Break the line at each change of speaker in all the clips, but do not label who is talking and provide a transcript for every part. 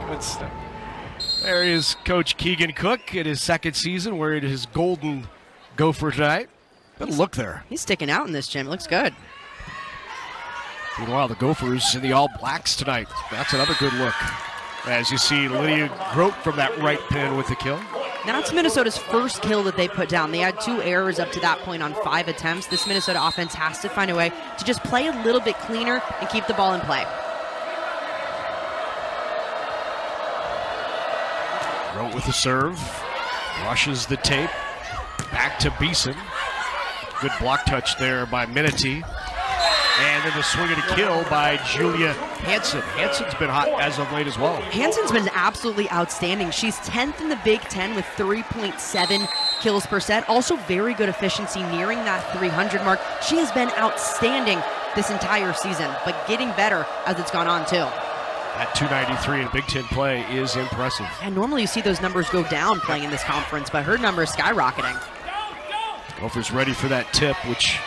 Good stuff. There is Coach Keegan Cook in his second season wearing his golden gopher tonight. Good look there.
He's sticking out in this gym. It looks good.
Meanwhile, the Gophers in the all blacks tonight. That's another good look. As you see Lydia Grote from that right pin with the kill.
That's Minnesota's first kill that they put down. They had 2 errors up to that point on 5 attempts. This Minnesota offense has to find a way to just play a little bit cleaner and keep the ball in play.
Grote with the serve. Rushes the tape. Back to Beeson. Good block touch there by Minity. And then the swing and a kill by Julia Hansen. Hansen's been hot as of late as well.
Hansen's been absolutely outstanding. She's 10th in the Big Ten with 3.7 kills per set. Also very good efficiency nearing that 300 mark. She has been outstanding this entire season, but getting better as it's gone on too.
That 293 in Big Ten play is impressive.
And normally you see those numbers go down playing in this conference, but her number is skyrocketing.
Gophers ready for that tip, which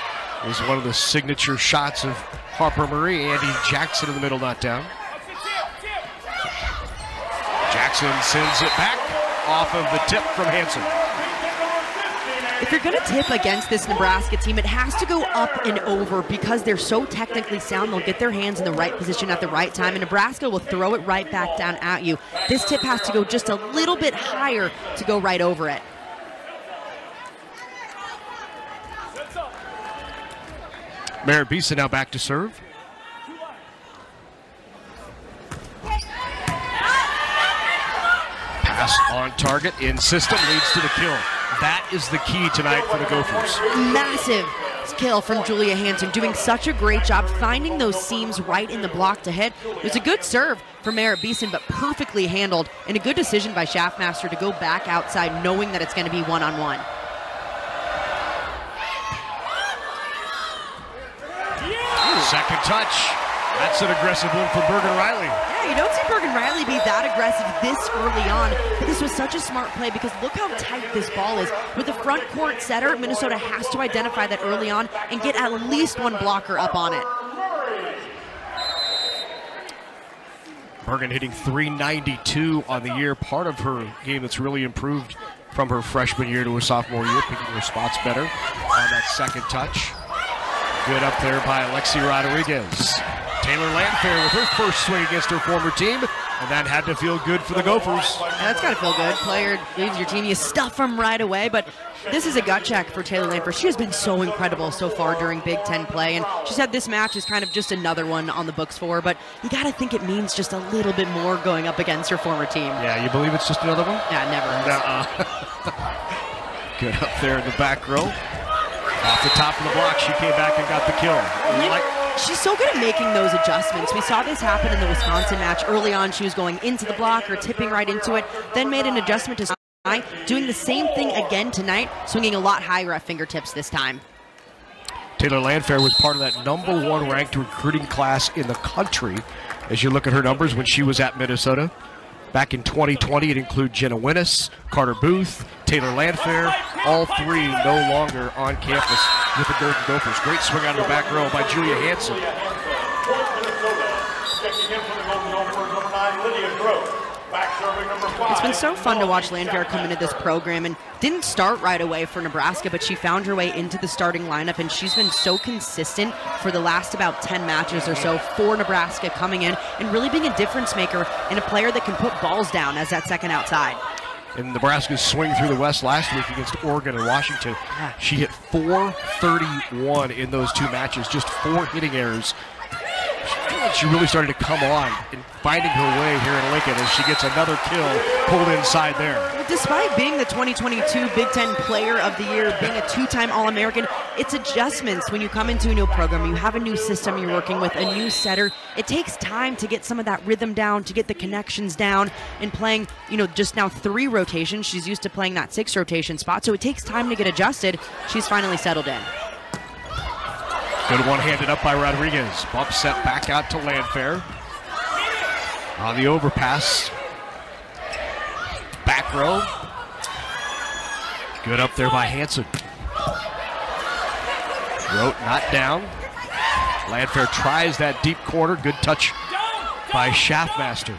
is one of the signature shots of Harper Marie. Andy Jackson in the middle, not down. Jackson sends it back off of the tip from Hansen.
If you're going to tip against this Nebraska team, it has to go up and over because they're so technically sound. They'll get their hands in the right position at the right time, and Nebraska will throw it right back down at you. This tip has to go just a little bit higher to go right over it.
Merritt Beeson now back to serve. Pass on target in system leads to the kill. That is the key tonight for the Gophers.
Massive kill from Julia Hansen, doing such a great job finding those seams right in the block to hit. It was a good serve for Merritt Beeson, but perfectly handled, and a good decision by Schaffmaster to go back outside knowing that it's going to be one-on-one.
Second touch. That's an aggressive one for Bergen Riley.
Yeah, you don't see Bergen Riley be that aggressive this early on, but this was such a smart play because look how tight this ball is. With the front court setter, Minnesota has to identify that early on and get at least one blocker up on it.
Bergen hitting .392 on the year. Part of her game that's really improved from her freshman year to her sophomore year, picking her spots better on that second touch. Good up there by Alexi Rodriguez. Taylor Landfair with her first swing against her former team, and that had to feel good for the Gophers.
Yeah, that's got to feel good. Player leaves your team, you stuff them right away, but this is a gut check for Taylor Landfair. She has been so incredible so far during Big Ten play, and she said this match is kind of just another one on the books for her, but you got to think it means just a little bit more going up against her former team.
Yeah, you believe it's just another one?
Yeah, never.
Good up there in the back row. Off the top of the block, she came back and got the kill.
She's so good at making those adjustments. We saw this happen in the Wisconsin match. Early on, she was going into the block or tipping right into it, then made an adjustment to tonight, doing the same thing again tonight, swinging a lot higher at fingertips this time.
Taylor Landfair was part of that #1 ranked recruiting class in the country. As you look at her numbers when she was at Minnesota. Back in 2020, it included Jenna Winnis, Carter Booth, Taylor Landfair, all three no longer on campus with the Golden Gophers. Great swing out of the back row by Julia Hansen.
It's been so fun to watch Landfair come into this program, and didn't start right away for Nebraska, but she found her way into the starting lineup, and she's been so consistent for the last about 10 matches or so for Nebraska, coming in and really being a difference maker and a player that can put balls down as that second outside.
In Nebraska's swing through the West last week against Oregon and Washington, she hit .431 in those 2 matches, just 4 hitting errors. She really started to come on and finding her way here in Lincoln as she gets another kill pulled inside there.
Despite being the 2022 Big Ten Player of the Year, being a 2-time All-American, it's adjustments when you come into a new program. You have a new system you're working with, a new setter. It takes time to get some of that rhythm down, to get the connections down, and playing, just now 3 rotations. She's used to playing that 6 rotation spot, so it takes time to get adjusted. She's finally settled in.
Good one-handed up by Rodriguez. Bump set back out to Landfair. On the overpass. Back row. Good up there by Hansen. Grote not down. Landfair tries that deep corner. Good touch by Schaffmaster.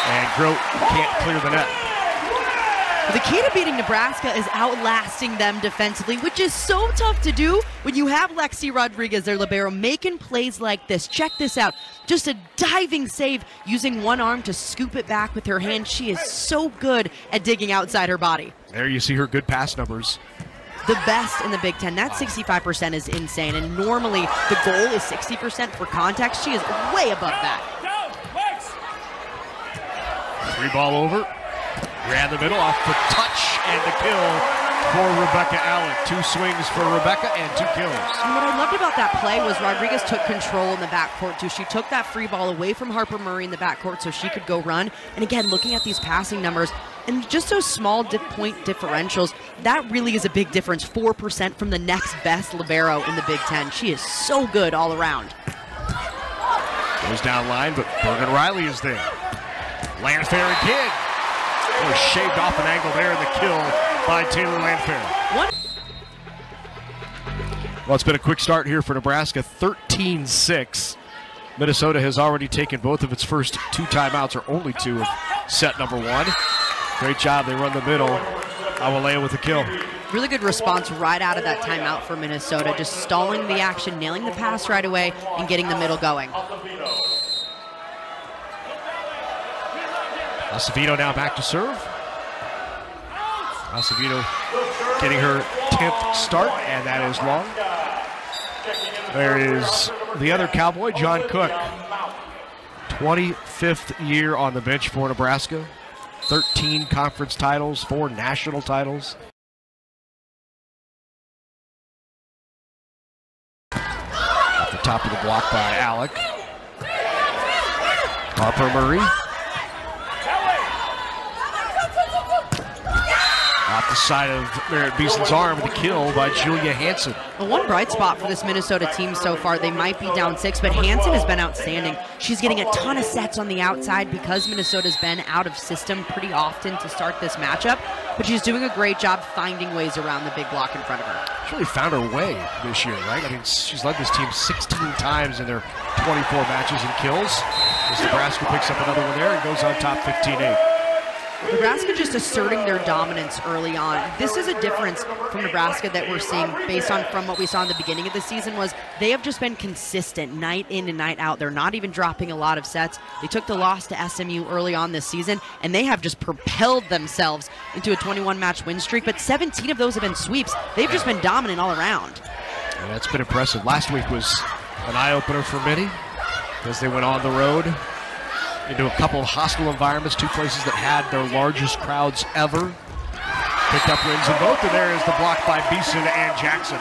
And Grote can't clear the net.
The key to beating Nebraska is outlasting them defensively, which is so tough to do when you have Lexi Rodriguez, their libero, making plays like this. Check this out. Just a diving save using one arm to scoop it back with her hand. She is so good at digging outside her body.
There you see her good pass numbers.
The best in the Big Ten. That 65% is insane, and normally the goal is 60% for contact. She is way above that.
Free ball over. Ran the middle off the touch and the kill for Rebecca Allen. 2 swings for Rebecca and 2 kills.
And what I loved about that play was Rodriguez took control in the backcourt too. She took that free ball away from Harper Murray in the backcourt so she could go run. And again, looking at these passing numbers and just those small point differentials, that really is a big difference. 4% from the next best libero in the Big Ten. She is so good all around.
Goes down line, but Bergen Riley is there. Landfair again. Was shaved off an angle there in the kill by Taylor Landfair. Well, it's been a quick start here for Nebraska, 13-6. Minnesota has already taken both of its first 2 timeouts, or only 2 of set number 1. Great job, they run the middle. Awalea with the kill.
Really good response right out of that timeout for Minnesota, just stalling the action, nailing the pass right away, and getting the middle going.
Acevedo now back to serve. Acevedo getting her 10th start, and that is long. There is the other Cowboy, John Cook. 25th year on the bench for Nebraska. 13 conference titles, 4 national titles. At the top of the block by Alec. Harper Murray. Off the side of Merritt Beeson's arm, the kill by Julia Hansen.
Well, one bright spot for this Minnesota team so far, they might be down 6, but Hansen has been outstanding. She's getting a ton of sets on the outside because Minnesota's been out of system pretty often to start this matchup, but she's doing a great job finding ways around the big block in front of her.
She's really found her way this year, right? I mean, she's led this team 16 times in their 24 matches and kills. As Nebraska picks up another one there and goes on top 15-8.
Nebraska just asserting their dominance early on. This is a difference from Nebraska that we're seeing based on from what we saw in the beginning of the season was they have just been consistent night in and night out. They're not even dropping a lot of sets. They took the loss to SMU early on this season, and they have just propelled themselves into a 21-match win streak, but 17 of those have been sweeps. They've just been dominant all around.
Yeah, that's been impressive. Last week was an eye-opener for many as they went on the road into a couple of hostile environments, 2 places that had their largest crowds ever. Picked up wins in both, and there is the block by Beeson and Jackson.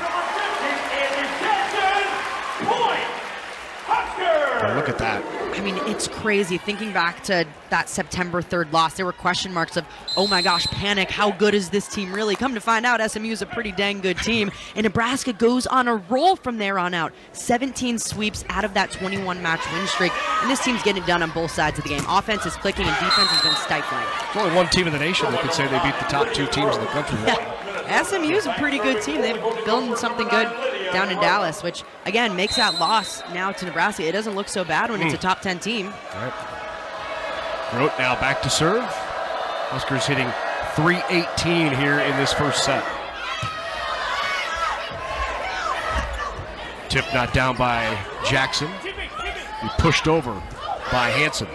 Oh, look at that.
I mean, it's crazy. Thinking back to that September 3rd loss, there were question marks of, oh my gosh, panic, how good is this team really? Come to find out, SMU is a pretty dang good team, and Nebraska goes on a roll from there on out. 17 sweeps out of that 21-match win streak, and this team's getting it done on both sides of the game. Offense is clicking, and defense has been stifling.
There's only one team in the nation that could say they beat the top 2 teams in the country.
Yeah. SMU's a pretty good team. They've built something good down in Dallas, which, again, makes that loss now to Nebraska. It doesn't look so bad when it's a top 10 team.
All right. Grote now back to serve. Huskers hitting .318 here in this first set. Tip not down by Jackson. He pushed over by Hansen.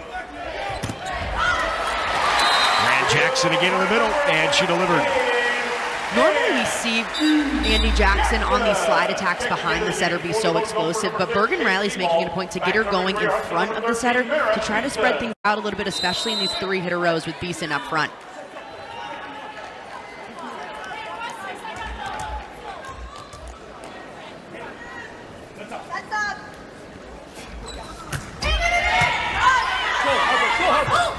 Ran Jackson again in the middle, and she delivered.
Normally we see Andy Jackson on these slide attacks behind the setter be so explosive, but Bergen Riley's making it a point to get her going in front of the setter to try to spread things out a little bit, especially in these 3-hitter rows with Beeson up front.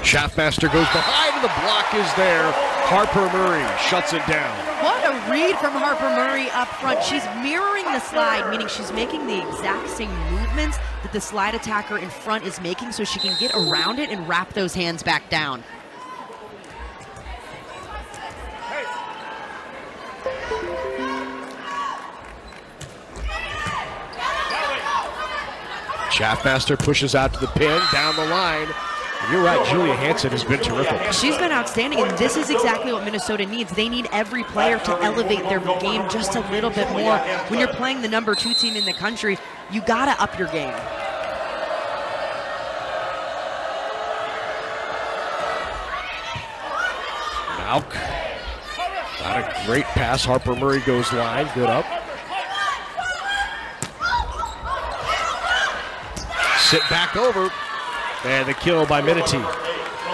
Schaffmaster goes behind, and the block is there. Harper Murray shuts it down.
What a read from Harper Murray up front. She's mirroring the slide, meaning she's making the exact same movements that the slide attacker in front is making so she can get around it and wrap those hands back down.
Schaffmaster pushes out to the pin, down the line, You're right, Julia Hansen has been terrific.
She's been outstanding, and this is exactly what Minnesota needs. They need every player to elevate their game just a little bit more. When you're playing the #2 team in the country, you gotta up your game.
Nauk, not a great pass. Harper Murray goes line, good up. Sit back over, and the kill by Minity.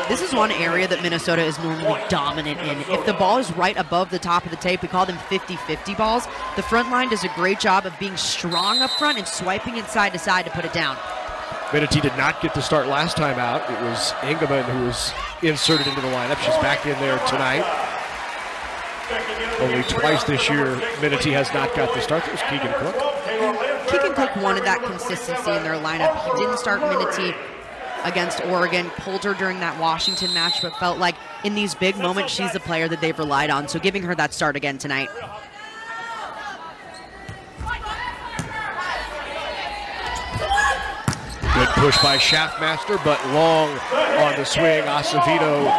This is one area that Minnesota is normally dominant in. If the ball is right above the top of the tape, we call them 50-50 balls. The front line does a great job of being strong up front and swiping it side to side to put it down.
Minity did not get the start last time out. It was Engelman who was inserted into the lineup. She's back in there tonight. Only twice this year, Minity has not got the start. There's Keegan Cook.
Keegan Cook wanted that consistency in their lineup. He didn't start Minity against Oregon, pulled her during that Washington match, but felt like in these big moments, she's the player that they've relied on. So giving her that start again tonight.
Good push by Schaffmaster, but long on the swing. Acevedo,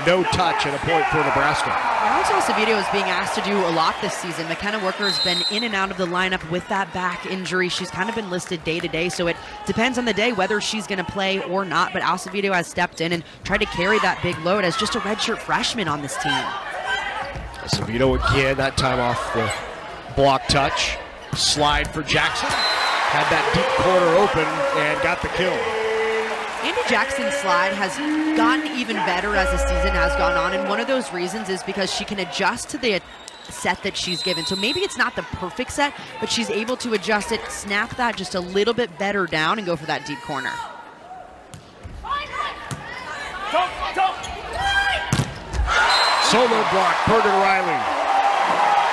no touch, and a point for Nebraska.
Alex Acevedo is being asked to do a lot this season. McKenna Worker has been in and out of the lineup with that back injury. She's kind of been listed day to day, so it depends on the day whether she's going to play or not. But Acevedo has stepped in and tried to carry that big load as just a redshirt freshman on this team.
Acevedo again, that time off the block touch. Slide for Jackson. Had that deep corner open and got the kill.
Andy Jackson's slide has gotten even better as the season has gone on, and one of those reasons is because she can adjust to the set that she's given. So maybe it's not the perfect set, but she's able to adjust it, snap that just a little bit better down, and go for that deep corner.
Solo block, Bergen Riley.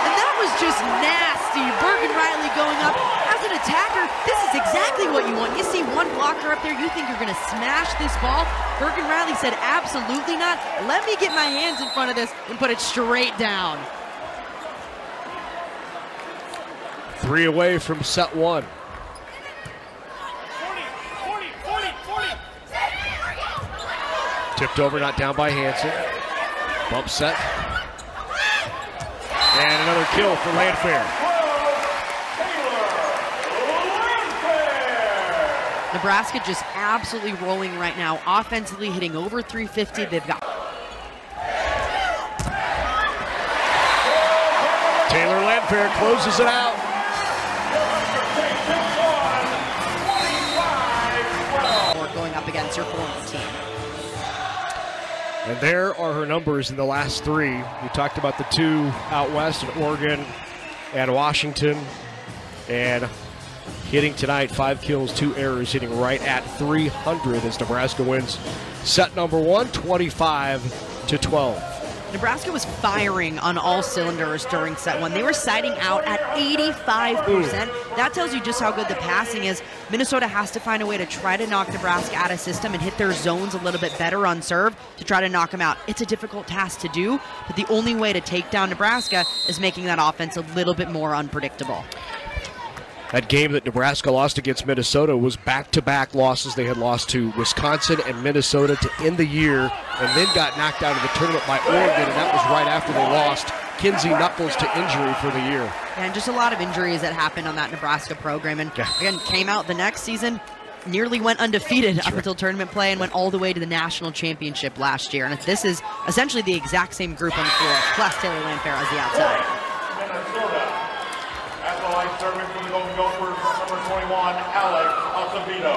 And that was just nasty. Bergen Riley going up. As an attacker, this is exactly what you want. You see one blocker up there, you think you're going to smash this ball. Bergen Riley said, absolutely not. Let me get my hands in front of this and put it straight down.
3 away from set 1. Tipped over, not down by Hansen. Bump set. And another kill for Landfair.
Nebraska just absolutely rolling right now. Offensively hitting over 350. They've got
Taylor Landfair closes it out.
Going up against her former team.
And there are her numbers in the last 3. We talked about the 2 out west in Oregon and Washington. And hitting tonight, 5 kills, 2 errors, hitting right at 300 as Nebraska wins set number 1, 25-12.
Nebraska was firing on all cylinders during set 1. They were siding out at 85%. That tells you just how good the passing is. Minnesota has to find a way to try to knock Nebraska out of system and hit their zones a little bit better on serve to try to knock them out. It's a difficult task to do, but the only way to take down Nebraska is making that offense a little bit more unpredictable.
That game that Nebraska lost against Minnesota was back-to-back losses. They had lost to Wisconsin and Minnesota to end the year and then got knocked out of the tournament by Oregon, and that was right after they lost Kinsey Knuckles to injury for the year.
And just a lot of injuries that happened on that Nebraska program. And again, came out the next season, nearly went undefeated up until tournament play and went all the way to the national championship last year. And this is essentially the exact same group on the floor, plus Taylor Landfair as the outside.
At the line serving from the Golden Gophers, number 21, Alex Acevedo.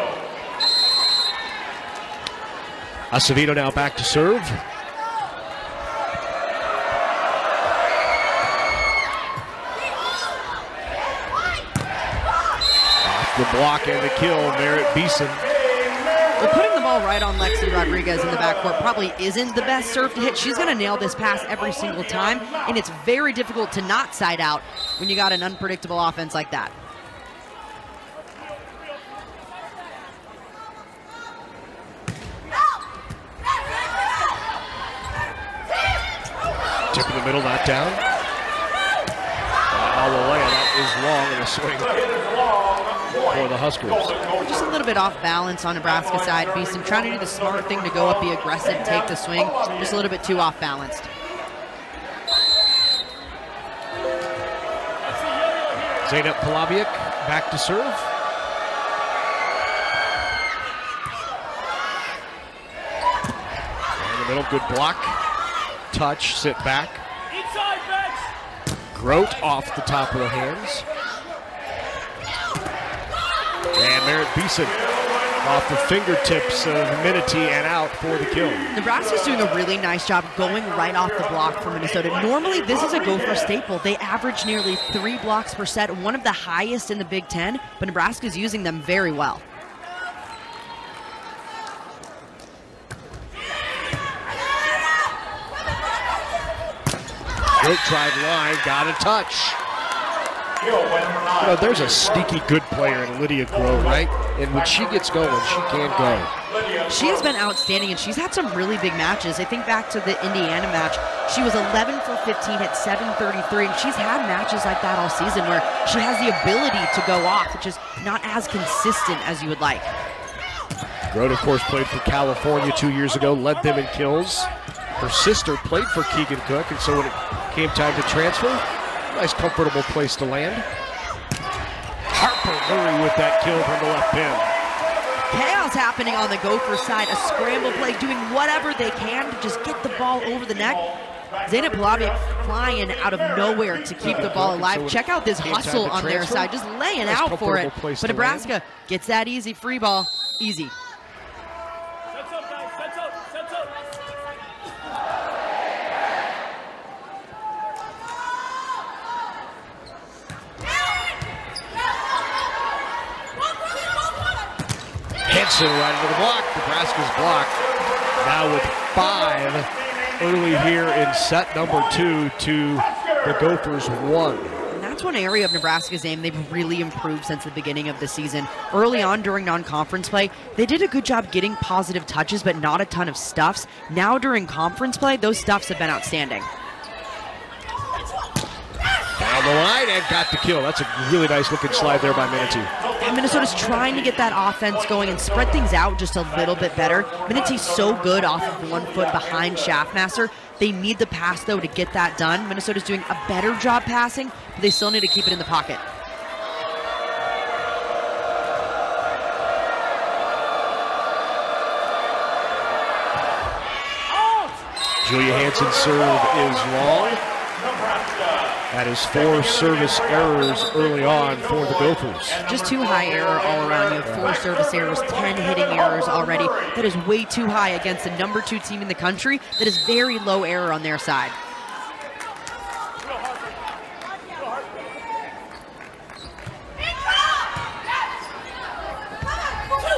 Acevedo now back to serve. Off the block and the kill, Merritt Beeson.
Well, putting the ball right on Lexi Rodriguez in the backcourt probably isn't the best serve to hit. She's going to nail this pass every single time, and it's very difficult to not side out when you got an unpredictable offense like that.
Tip in the middle, not down. Awolea, that is long in the swing.
It is long.
for the Huskers.
Just a little bit off balance on Nebraska side. Beeson trying to do the smart thing to go up, be aggressive, take the swing. Just a little bit too off balanced.
Zeynep Palabiak back to serve. In the middle, good block. Touch, sit back. Grote off the top of the hands. And Merritt Beeson off the fingertips of Minity and out for the kill.
Nebraska's doing a really nice job going right off the block for Minnesota. Normally, this is a Gopher staple. They average nearly 3 blocks per set, one of the highest in the Big Ten, but Nebraska's using them very well.
Grote drive line, got a touch. You know, there's a sneaky good player in Lydia Grote, right? And when she gets going, she can go.
She has been outstanding, and she's had some really big matches. I think back to the Indiana match, she was 11 for 15 at 733, and she's had matches like that all season where she has the ability to go off, which is not as consistent as you would like.
Grote, of course, played for California 2 years ago, led them in kills. Her sister played for Keegan Cook, and so when it came time to transfer, nice comfortable place to land. Harper Murray with that kill from the left pin.
Chaos happening on the Gopher side, a scramble play, doing whatever they can to just get the ball over the neck. Zeynep Palabiak flying out of nowhere to keep the ball alive. Check out this hustle on their side, just laying out for it. But Nebraska gets that easy free ball, easy.
Henson right into the block. Nebraska's blocked. Now with 5 early here in set number 2 to the Gophers 1.
And that's one area of Nebraska's game they've really improved since the beginning of the season. Early on during non-conference play, they did a good job getting positive touches, but not a ton of stuffs. Now during conference play, those stuffs have been outstanding.
Down the line and got the kill. That's a really nice looking slide there by Minity.
And Minnesota's trying to get that offense going and spread things out just a little bit better. Minity's so good off of 1 foot behind Schaffmaster. They need the pass, though, to get that done. Minnesota's doing a better job passing, but they still need to keep it in the pocket.
Julia Hanson's serve is long. That is 4 service errors early on for the Gophers.
Just too high error all around. You have 4 service errors, 10 hitting errors already. That is way too high against the number 2 team in the country. That is very low error on their side.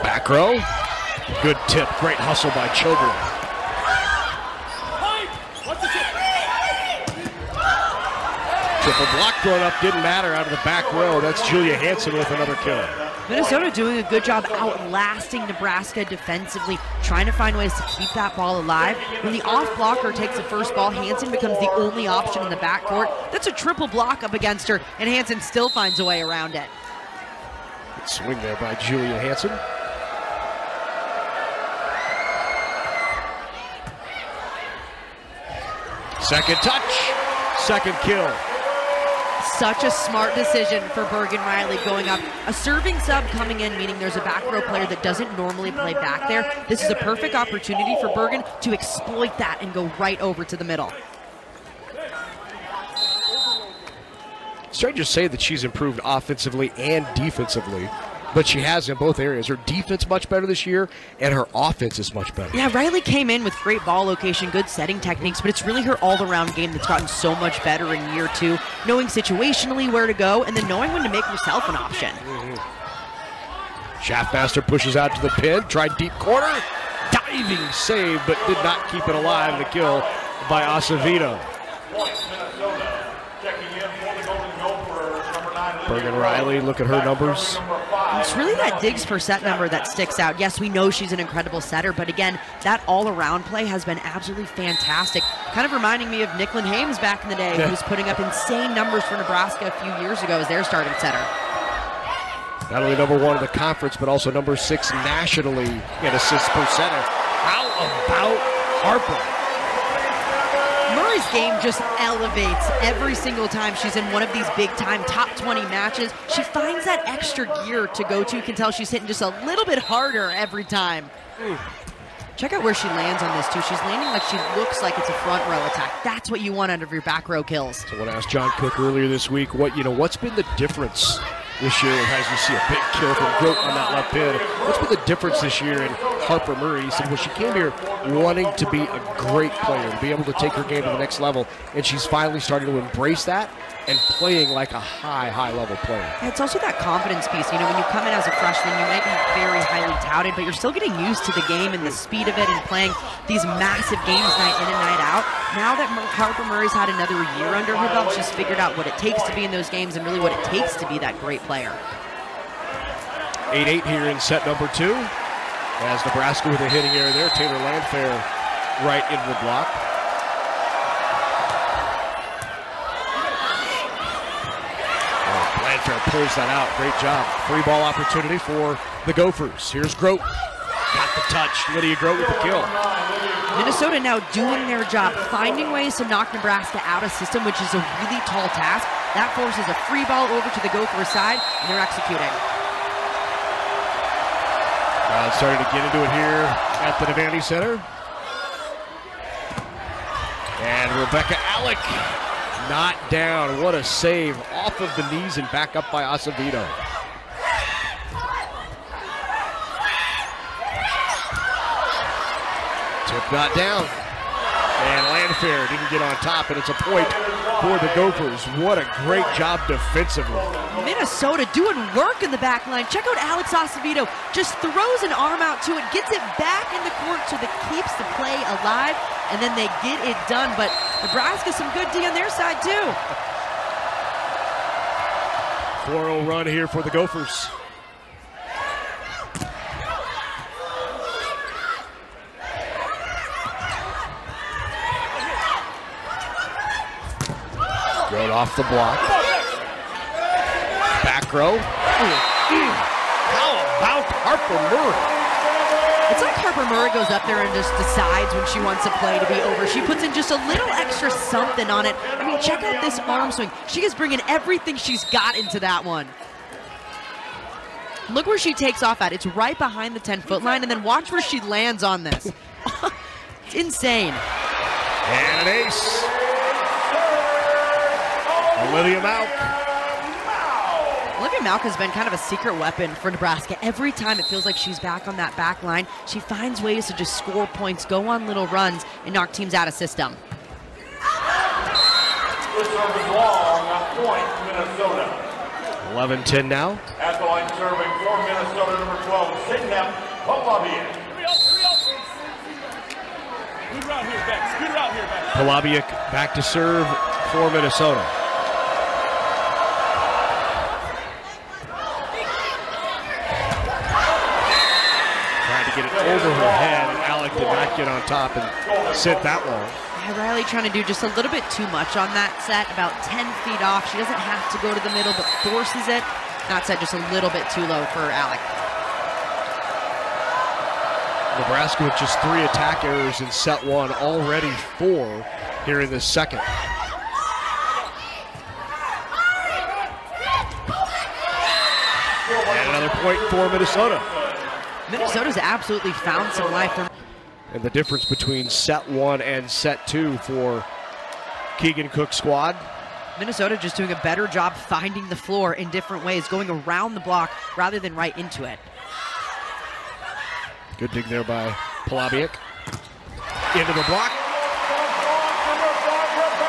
Back row. Good tip. Great hustle by Children. Triple block thrown up, didn't matter out of the back row. That's Julia Hanson with another kill.
Minnesota doing a good job outlasting Nebraska defensively, trying to find ways to keep that ball alive. When the off blocker takes the first ball, Hanson becomes the only option in the backcourt. That's a triple block up against her, and Hanson still finds a way around it.
Good swing there by Julia Hanson. Second touch, second kill.
Such a smart decision for Bergen Riley going up. A serving sub coming in, meaning there's a back row player that doesn't normally play back there. This is a perfect opportunity for Bergen to exploit that and go right over to the middle.
Strange to say that she's improved offensively and defensively, but she has in both areas. Her defense much better this year, and her offense is much better.
Yeah, Riley came in with great ball location, good setting techniques, but it's really her all-around game that's gotten so much better in year 2, knowing situationally where to go, and then knowing when to make herself an option.
Schaffmaster pushes out to the pin, tried deep corner, diving save, but did not keep it alive. The kill by Acevedo. Bergen Riley, look at her numbers.
It's really that digs per set number that sticks out. Yes, we know she's an incredible setter, but again, that all-around play has been absolutely fantastic. Kind of reminding me of Nicklin Hames back in the day, who was putting up insane numbers for Nebraska a few years ago as their starting setter.
Not only #1 in the conference, but also #6 nationally in assists per center. How about Harper?
Murray's game just elevates every single time she's in one of these big-time top 20 matches. She finds that extra gear to go to. You can tell she's hitting just a little bit harder every time. Check out where she lands on this, too. She's landing like she looks like it's a front row attack. That's what you want out of your back row kills.
So when I asked John Cook earlier this week, what's been the difference this year as you see a big kill from Grote on that left pin? What's been the difference this year in Harper Murray? He said, well, she came here wanting to be a great player, to be able to take her game to the next level, and she's finally starting to embrace that and playing like a high-level player.
Yeah, it's also that confidence piece. When you come in as a freshman, you might be very highly touted, but you're still getting used to the game and the speed of it and playing these massive games night in and night out. Now that Harper Murray's had another year under her belt, she's figured out what it takes to be in those games and really what it takes to be that great player.
8-8 here in set #2. As Nebraska with a hitting error there, Taylor Landfair right into the block. Landfair pulls that out. Great job. Free ball opportunity for the Gophers. Here's Grote. Got the touch. Lydia Grote with the kill.
Minnesota now doing their job, finding ways to knock Nebraska out of system, which is a really tall task. That forces a free ball over to the Gophers side, and they're executing.
Starting to get into it here at the Devaney Center. And Rebecca Alec not down. What a save off of the knees and back up by Acevedo. Tip not down. And Landfair didn't get on top, and it's a point for the Gophers. What a great job defensively.
Minnesota doing work in the back line. Check out Alex Acevedo. Just throws an arm out to it, gets it back in the court so that keeps the play alive, and then they get it done. But Nebraska, some good D on their side, too.
4-0 run here for the Gophers. Grote off the block. Back row. How about Harper Murray?
It's like Harper Murray goes up there and just decides when she wants a play to be over. She puts in just a little extra something on it. I mean, check out this arm swing. She is bringing everything she's got into that one. Look where she takes off at. It's right behind the 10-foot line, and then watch where she lands on this. It's insane.
And an ace. Olivia Mauk.
Olivia Mauk has been kind of a secret weapon for Nebraska. Every time it feels like she's back on that back line, she finds ways to just score points, go on little runs, and knock teams out of system.
This serve is long, a point, Minnesota.
11-10 now.
At the line serving for Minnesota, number 12, Sidney Polabiak.
Polabiak back to serve for Minnesota. Get it over her head, and Alec did not get on top and sit that long.
Yeah, Riley trying to do just a little bit too much on that set, about 10 feet off. She doesn't have to go to the middle, but forces it. That set just a little bit too low for Alec.
Nebraska with just 3 attack errors in set 1, already 4 here in this second. And another point for Minnesota.
Minnesota's absolutely found some life.
And the difference between set 1 and set 2 for Keegan Cook's squad.
Minnesota just doing a better job finding the floor in different ways, going around the block rather than right into it.
Good dig there by Polabiak. Into the block.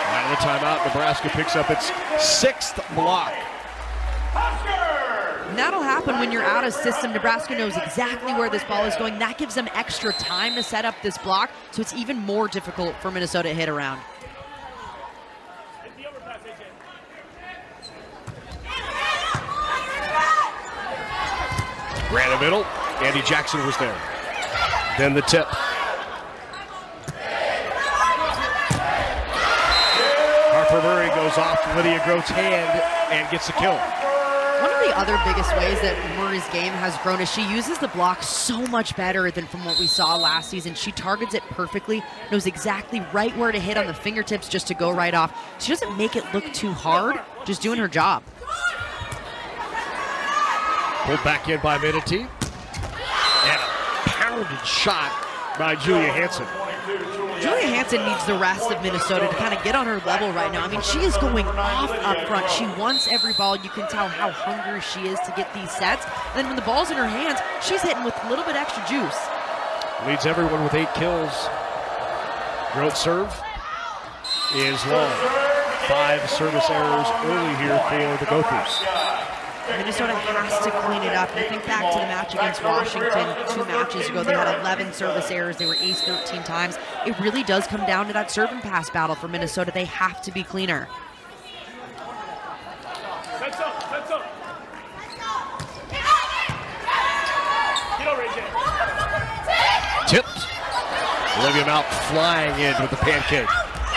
Out of the timeout, Nebraska picks up its 6th block.
And that'll happen when you're out of system. Nebraska knows exactly where this ball is going. That gives them extra time to set up this block, so it's even more difficult for Minnesota to hit around.
Ran the middle. Andy Jackson was there. Then the tip. Harper Murray goes off Lydia Grote's hand and gets the kill.
One of the other biggest ways that Murray's game has grown is she uses the block so much better than from what we saw last season. She targets it perfectly, knows exactly right where to hit on the fingertips just to go right off. She doesn't make it look too hard, just doing her job.
Pulled back in by Menete. And a pounded shot by Julia Hansen.
Julia Hansen needs the rest of Minnesota to kind of get on her level right now. I mean, she is going off up front. She wants every ball. You can tell how hungry she is to get these sets. And then when the ball's in her hands, she's hitting with a little bit extra juice. Leads everyone with 8 kills.
Road serve is long. 5 service errors early here for the Gophers.
Minnesota has to clean it up. You think back to the match against Washington 2 matches ago. They had 11 service errors. They were aced 13 times. It really does come down to that serve and pass battle for Minnesota. They have to be cleaner.
Tipped. Olivia Mount flying in with the pancake.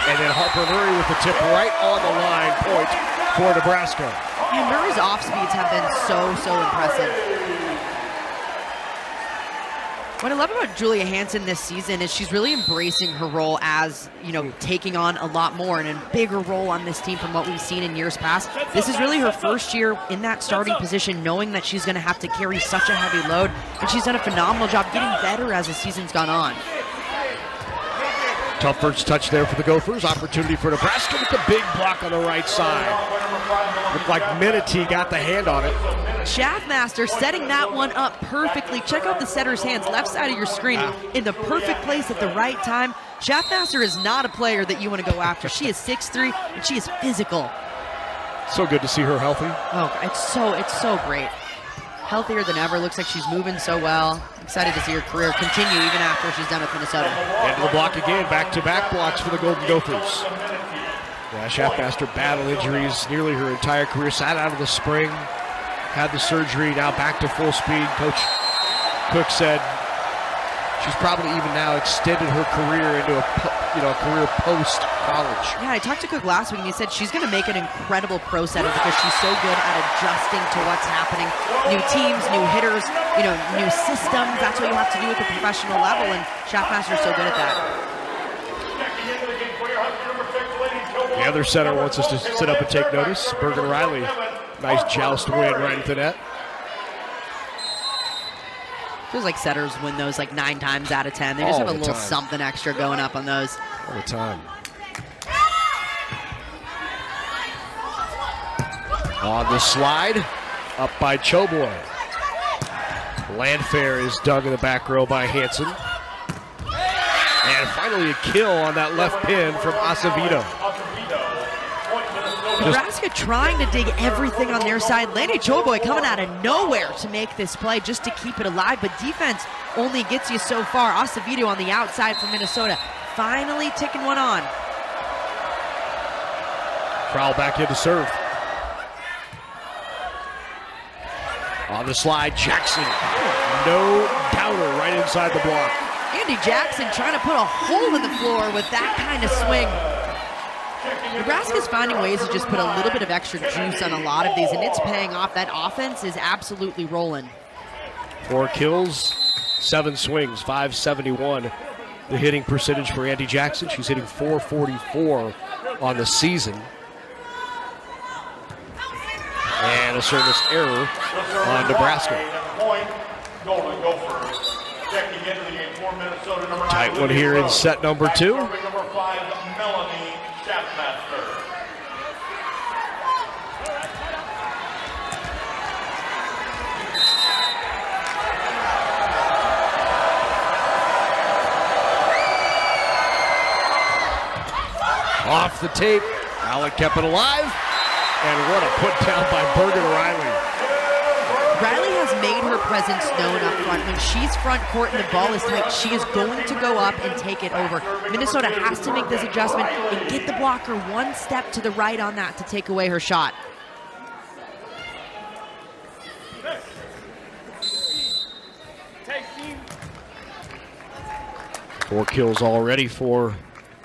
And then Harper Murray with the tip right on the line. Point for Nebraska.
And Murray's off speeds have been so impressive. What I love about Julia Hansen this season is she's really embracing her role as, you know, taking on a lot more and a bigger role on this team from what we've seen in years past. This is really her first year in that starting position, knowing that she's going to have to carry such a heavy load, and she's done a phenomenal job getting better as the season's gone on.
Tough first touch there for the Gophers. Opportunity for Nebraska with the big block on the right side. Looked like Menete got the hand on it.
Schaffmaster setting that one up perfectly. Check out the setter's hands, left side of your screen, in the perfect place at the right time. Schaffmaster is not a player that you want to go after. She is 6'3", and she is physical.
So good to see her healthy.
Oh, it's so great. Healthier than ever. Looks like she's moving so well. Excited to see her career continue even after she's done with Minnesota.
Into the block again. Back-to-back blocks for the Golden Gophers. Yeah, Schaffmaster battled injuries nearly her entire career. Sat out of the spring. Had the surgery. Now back to full speed. Coach Cook said she's probably even now extended her career into a career post-college.
Yeah, I talked to Cook last week and he said she's going to make an incredible pro setter because she's so good at adjusting to what's happening. New teams, new hitters, new systems. That's what you have to do at the professional level, and Schaffmaster's so good at that.
The other center wants us to sit up and take notice. Bergen Riley, nice joust win right into that.
Feels like setters win those like 9 times out of 10. They just have a little something extra going up on those.
All the time. On the slide, up by Choboy. Landfair is dug in the back row by Hansen. And finally a kill on that left pin from Acevedo.
Nebraska trying to dig everything on their side. Lady Choboy coming out of nowhere to make this play just to keep it alive, but defense only gets you so far. Acevedo on the outside for Minnesota, finally ticking one on.
Trowell back in to serve. On the slide, Jackson. No doubter right inside the block.
Andy Jackson trying to put a hole in the floor with that kind of swing. Nebraska's finding ways to just put a little bit of extra juice on a lot of these, and it's paying off. That offense is absolutely rolling.
4 kills, 7 swings, 571. The hitting percentage for Andy Jackson. She's hitting .444 on the season. And a service error on Nebraska. Tight one here in set number 2. Off the tape, Allen kept it alive, and what a put down by Bergen Riley.
Riley has made her presence known up front. When she's front court and the ball is tight, she is going to go up and take it over. Minnesota has to make this adjustment and get the blocker one step to the right on that to take away her shot.
Four kills already for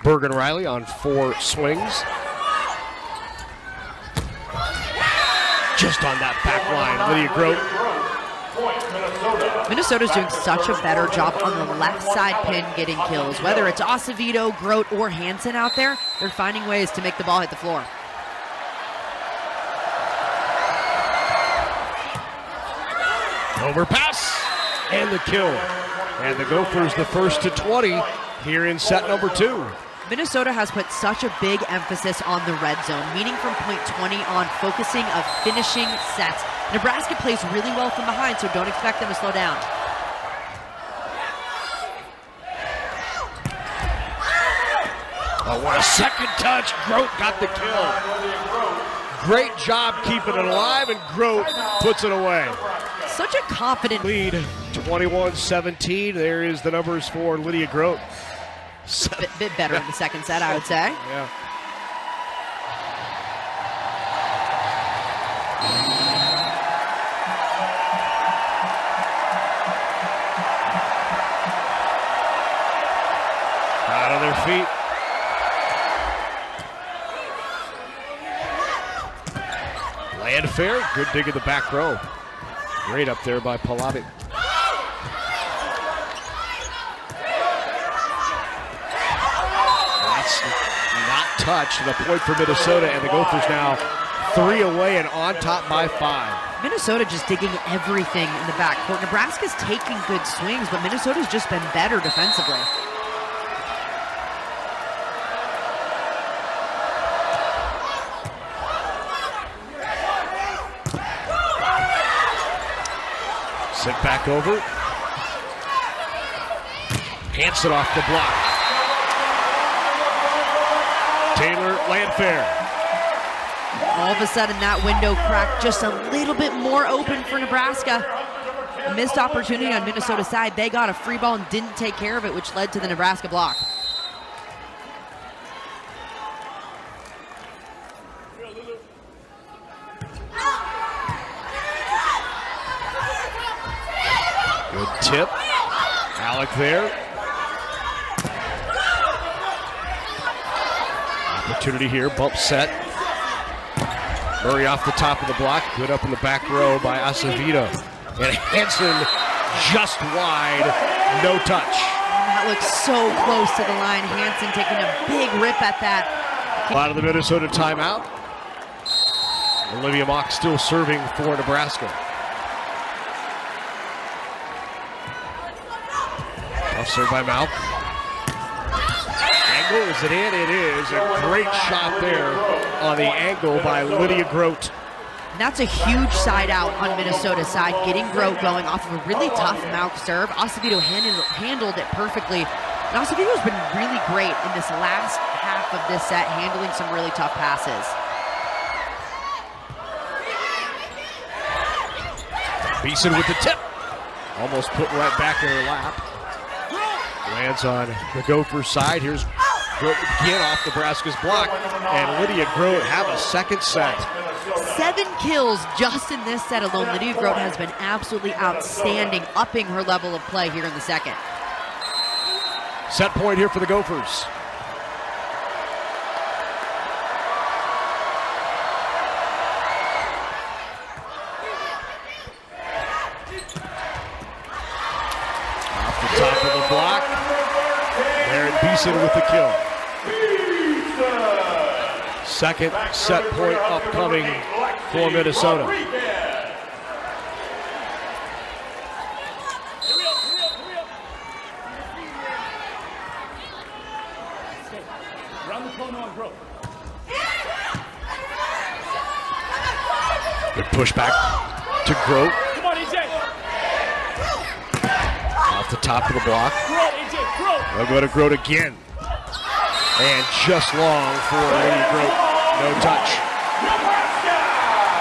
Bergen Riley on 4 swings. just on that back line. Lydia Grote.
Minnesota's doing such a better job on the left side pin getting kills. Whether it's Acevedo, Grote, or Hansen out there, they're finding ways to make the ball hit the floor.
Overpass and the kill. And the Gophers the first to 20 here in set number 2.
Minnesota has put such a big emphasis on the red zone, meaning from point 20 on focusing of finishing sets. Nebraska plays really well from behind, so don't expect them to slow down.
Oh, what a second touch. Grote got the kill. Great job keeping it alive, and Grote puts it away.
Such a confident
lead, 21-17. There is the numbers for Lydia Grote.
Bit better in the second set, I would say.
Yeah. Out of their feet. Landfair, good dig in the back row. Great up there by Palabi. That's not touched, and a point for Minnesota, and the Gophers now 3 away and on top by 5.
Minnesota just digging everything in the backcourt. Nebraska's taking good swings, but Minnesota's just been better defensively.
Sent back over. Hansen off the block. Taylor Landfair.
All of a sudden that window cracked just a little bit more open for Nebraska. A missed opportunity on Minnesota's side. They got a free ball and didn't take care of it, which led to the Nebraska block.
Good tip. Alec there. Opportunity here, bump set. Murray off the top of the block, good up in the back row by Acevedo. And Hansen just wide, no touch.
That looks so close to the line. Hansen taking a big rip at that.
Out of the Minnesota timeout. Olivia Mock still serving for Nebraska. Off serve by Malk. Angle, is it in? It is. A great shot there on the angle by Lydia Grote.
And that's a huge side out on Minnesota's side, getting Grote going off of a really tough Malk serve. Acevedo handled it perfectly. And Acevedo's been really great in this last half of this set, handling some really tough passes.
Beeson with the tip. Almost put right back in her lap. Lands on the Gophers side. Here's Grote again off Nebraska's block. And Lydia Grote have a second set.
7 kills just in this set alone. Lydia Grote has been absolutely outstanding, upping her level of play here in the second.
Set point here for the Gophers. Off the top of the block. Aaron Beeson with the kill. Second set point upcoming for Minnesota. Good pushback to Grote. Off the top of the block. They'll go to Grote again. And just long for Lydia Grote. No touch.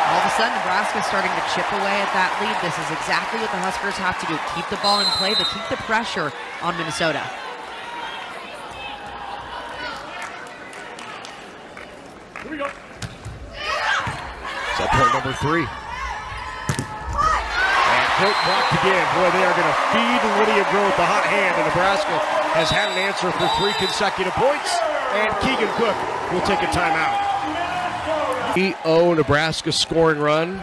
All of a sudden, Nebraska's starting to chip away at that lead. This is exactly what the Huskers have to do. Keep the ball in play, but keep the pressure on Minnesota.
Here we go.
Set point number 3. And Grote blocked again. Boy, they are going to feed Lydia Grote the hot hand. And Nebraska has had an answer for 3 consecutive points. And Keegan Cook will take a timeout. 3-0 Nebraska scoring run.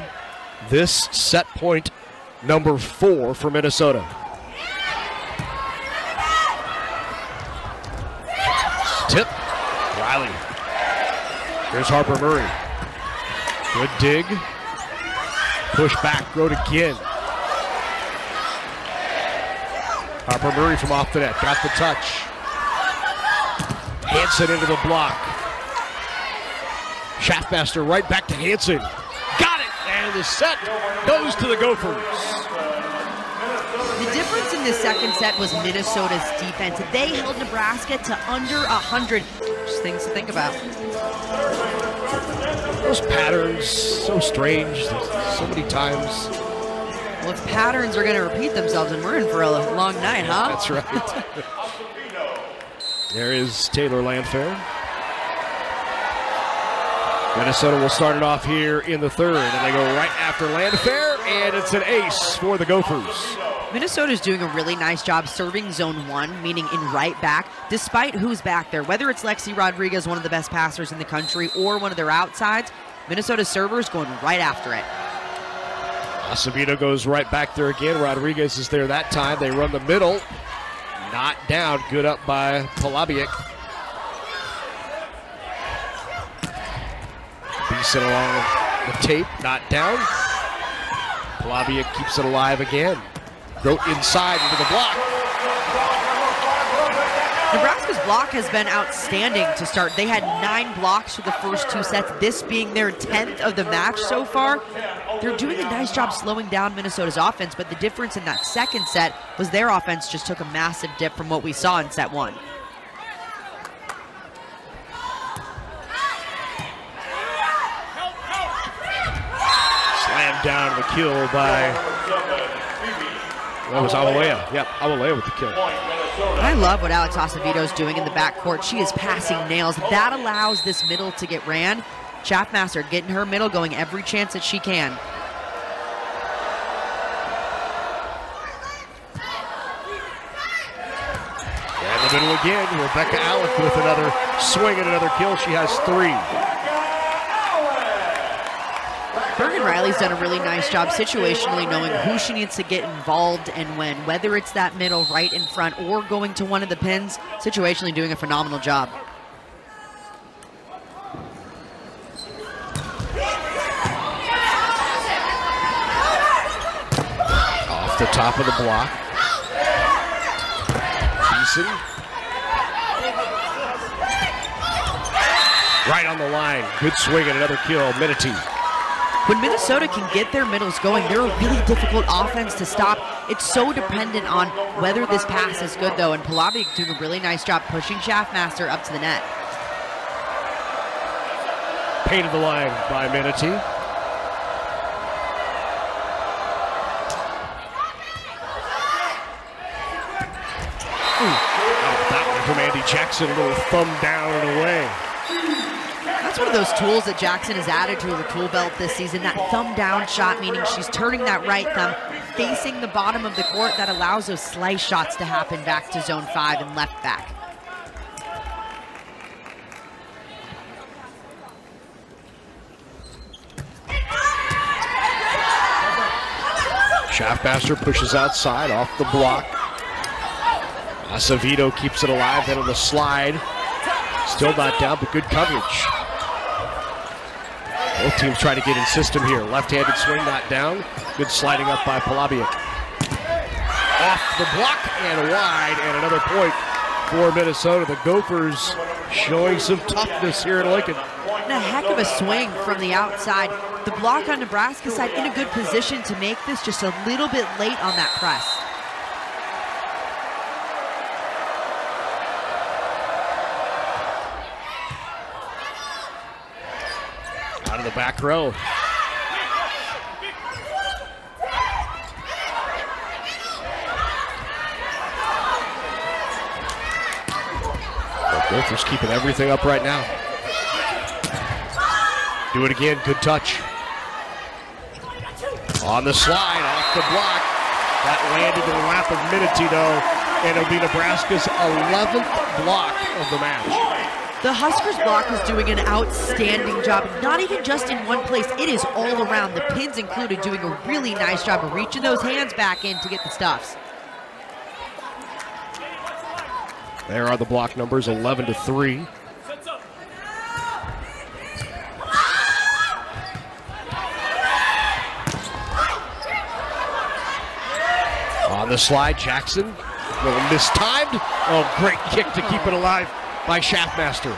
This set point number 4 for Minnesota. Tip, Riley. Here's Harper Murray. Good dig. Push back, Grote again. Harper Murray from off the net, got the touch. Hansen into the block. Schaffmaster right back to Hansen. Got it, and the set goes to the Gophers.
The difference in the second set was Minnesota's defense. They held Nebraska to under 100. Just things to think about.
Those patterns, so strange, so many times.
Well, if patterns are going to repeat themselves, and we're in for a long night, huh?
That's right. There is Taylor Landfair. Minnesota will start it off here in the third, and they go right after Landfair, and it's an ace for the Gophers.
Minnesota's doing a really nice job serving zone 1, meaning in right back, despite who's back there. Whether it's Lexi Rodriguez, one of the best passers in the country, or one of their outsides, Minnesota's servers going right after it.
Acevedo goes right back there again. Rodriguez is there that time. They run the middle. Not down. Good up by Polabiec. Beats it along the tape. Not down. Polabiec keeps it alive again. Grote inside into the block.
Nebraska's block has been outstanding to start. They had 9 blocks for the first 2 sets, this being their 10th of the match so far. They're doing a nice job slowing down Minnesota's offense, but the difference in that second set was their offense just took a massive dip from what we saw in set 1.
Slammed down the kill by... That was Awalea. Yep, Awalea with the kill.
I love what Alex Acevedo's doing in the backcourt. She is passing nails. That allows this middle to get ran. Schaffmaster getting her middle going every chance that she can.
And the middle again. Rebecca Alec with another swing and another kill. She has 3.
Bergen Riley's done a really nice job situationally knowing who she needs to get involved and when, whether it's that middle right in front or going to one of the pins, situationally doing a phenomenal job.
Off the top of the block. Beeson. Right on the line. Good swing and another kill. Minity.
When Minnesota can get their middles going, they're a really difficult offense to stop. It's so dependent on whether this pass is good, though, and Polabiec doing a really nice job pushing Schaffmaster up to the net.
Painted the line by Minity. That one from Andy Jackson, a little thumb down and away.
That's one of those tools that Jackson has added to her tool belt this season, that thumb down shot, meaning she's turning that right thumb, facing the bottom of the court. That allows those slice shots to happen back to zone 5 and left back.
Schaffmaster pushes outside off the block. Acevedo keeps it alive, then on the slide. Still not down, but good coverage. Both teams trying to get in system here. Left-handed swing, not down. Good sliding up by Polabiec. Off the block and wide, and another point for Minnesota. The Gophers showing some toughness here in Lincoln.
And a heck of a swing from the outside. The block on Nebraska's side in a good position to make this just a little bit late on that press.
Out of the back row. The Gophers keeping everything up right now. Do it again, good touch. On the slide, off the block. That landed in the lap of Minity, though, and it'll be Nebraska's 11th block of the match.
The Huskers block is doing an outstanding job, not even just in one place, it is all around, the pins included, doing a really nice job of reaching those hands back in to get the stuffs.
There are the block numbers, 11-3. On the slide, Jackson, a little mistimed. Oh, great kick to keep it alive by Schaffmaster.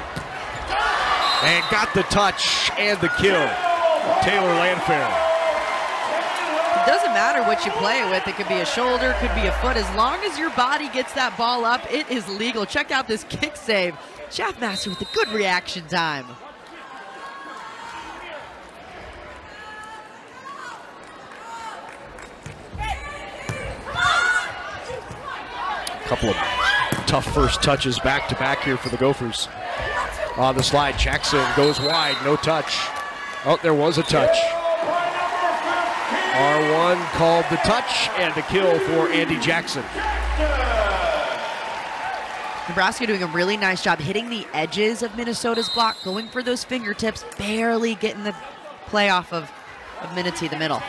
And got the touch and the kill. Taylor Landfair.
It doesn't matter what you play it with. It could be a shoulder, could be a foot. As long as your body gets that ball up, it is legal. Check out this kick save. Schaffmaster with a good reaction time.
Couple of tough first touches back-to-back here for the Gophers. On the slide, Jackson goes wide, no touch. Oh, there was a touch. R1 called the touch and the kill for Andy Jackson.
Nebraska doing a really nice job hitting the edges of Minnesota's block, going for those fingertips, barely getting the play off of Minity, the middle.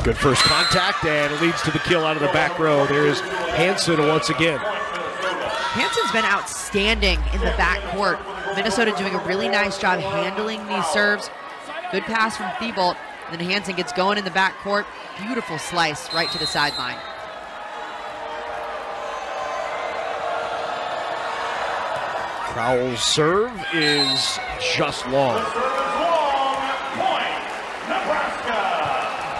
Good first contact, and it leads to the kill out of the back row. There is Hansen once again.
Hansen's been outstanding in the backcourt. Minnesota doing a really nice job handling these serves. Good pass from Thibault. Then Hansen gets going in the backcourt. Beautiful slice right to the sideline.
Crowell's serve is just long.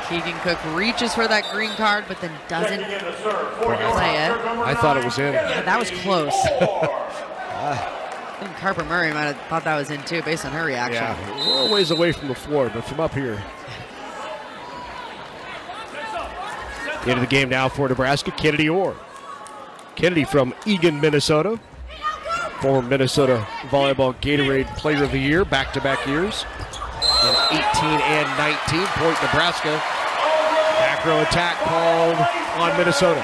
Keegan Cook reaches for that green card, but then doesn't play it.
I thought it was in.
Yeah, that was close. I think Harper Murray might have thought that was in too, based on her reaction.
Yeah, a little ways away from the floor, but from up here. The end of the game now for Nebraska, Kennedy Orr. Kennedy from Eagan, Minnesota. Former Minnesota Volleyball Gatorade Player of the Year, back-to-back years. In 18 and 19, point Nebraska. Back row attack called on Minnesota.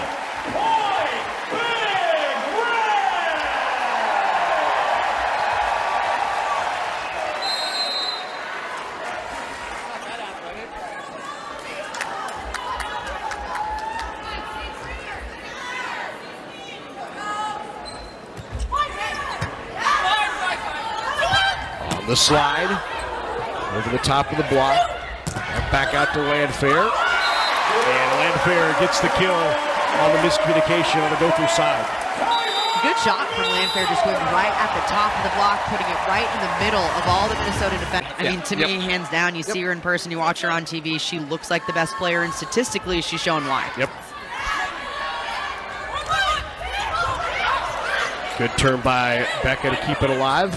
On the slide. Over the top of the block. Back out to Landfair. And Landfair gets the kill on the miscommunication on the Gopher side.
Good shot from Landfair, just going right at the top of the block, putting it right in the middle of all the Minnesota defense. I mean, to me, hands down, you see her in person, you watch her on TV, she looks like the best player, and statistically, she's showing why.
Yep. Good turn by Becca to keep it alive.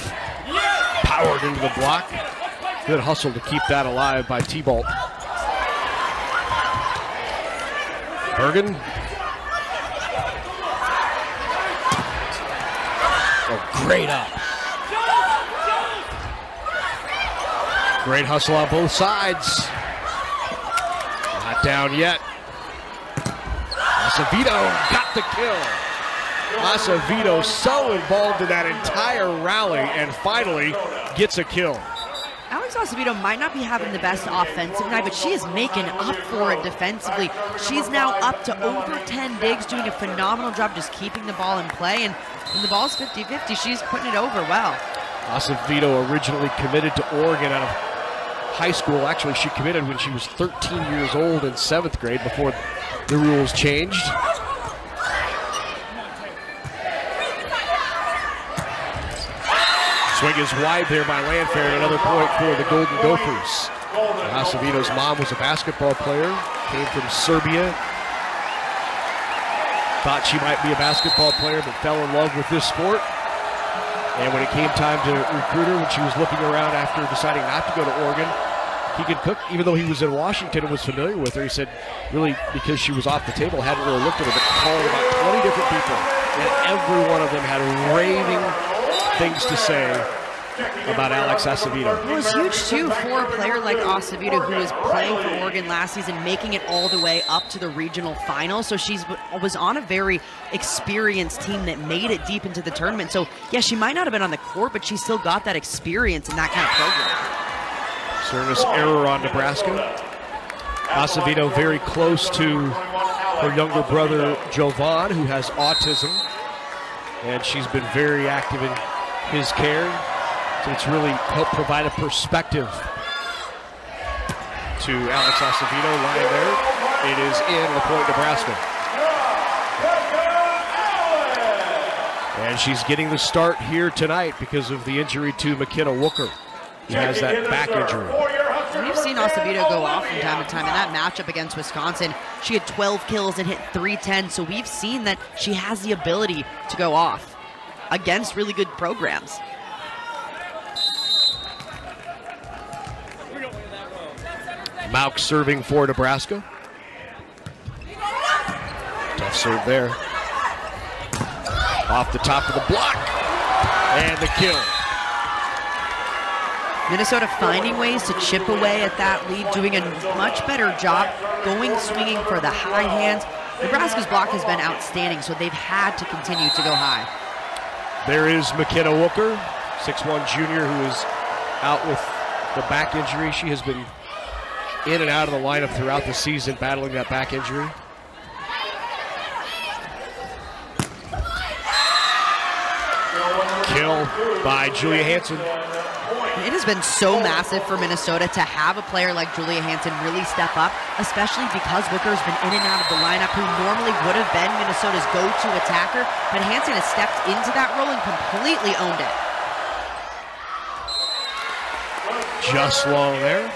Powered into the block. Good hustle to keep that alive by T-Bolt. Bergen. Oh, great up. Great hustle on both sides. Not down yet. Acevedo got the kill. Acevedo so involved in that entire rally and finally gets a kill.
Alex Acevedo might not be having the best offensive night, but she is making up for it defensively. She's now up to over 10 digs, doing a phenomenal job just keeping the ball in play, and when the ball's 50-50, she's putting it over well.
Acevedo originally committed to Oregon out of high school. Actually, she committed when she was 13 years old in 7th grade before the rules changed. Swing is wide there by Landfair, and another point for the Golden Gophers. Acevedo's mom was a basketball player, came from Serbia. Thought she might be a basketball player, but fell in love with this sport. And when it came time to recruit her, when she was looking around after deciding not to go to Oregon, Keegan Cook, even though he was in Washington and was familiar with her, he said, really, because she was off the table, hadn't really looked at her, but called about 20 different people. And every one of them had raving things to say about Alex Acevedo.
It was huge, too, for a player like Acevedo, who was playing for Oregon last season, making it all the way up to the regional final. So she was on a very experienced team that made it deep into the tournament. So, yeah, she might not have been on the court, but she still got that experience in that kind of program.
Service error on Nebraska. Acevedo very close to her younger brother, Jovan, who has autism. And she's been very active in his care. So it's really helped provide a perspective to Alex Acevedo lying there. It is in La Pointe, Nebraska. And she's getting the start here tonight because of the injury to McKenna Wooker. He has that back injury.
We've seen Acevedo go off from time to time. In that matchup against Wisconsin, she had 12 kills and hit 310. So we've seen that she has the ability to go off against really good programs.
Mauk serving for Nebraska. Tough serve there. Off the top of the block. And the kill.
Minnesota finding ways to chip away at that lead, doing a much better job swinging for the high hands. Nebraska's block has been outstanding, so they've had to continue to go high.
There is McKenna Wooker, 6'1" junior, who is out with the back injury. She has been in and out of the lineup throughout the season, battling that back injury. Kill by Julia Hansen.
It has been so massive for Minnesota to have a player like Julia Hansen really step up, especially because Wooker's been in and out of the lineup, who normally would have been Minnesota's go-to attacker, but Hansen has stepped into that role and completely owned it.
Just long there.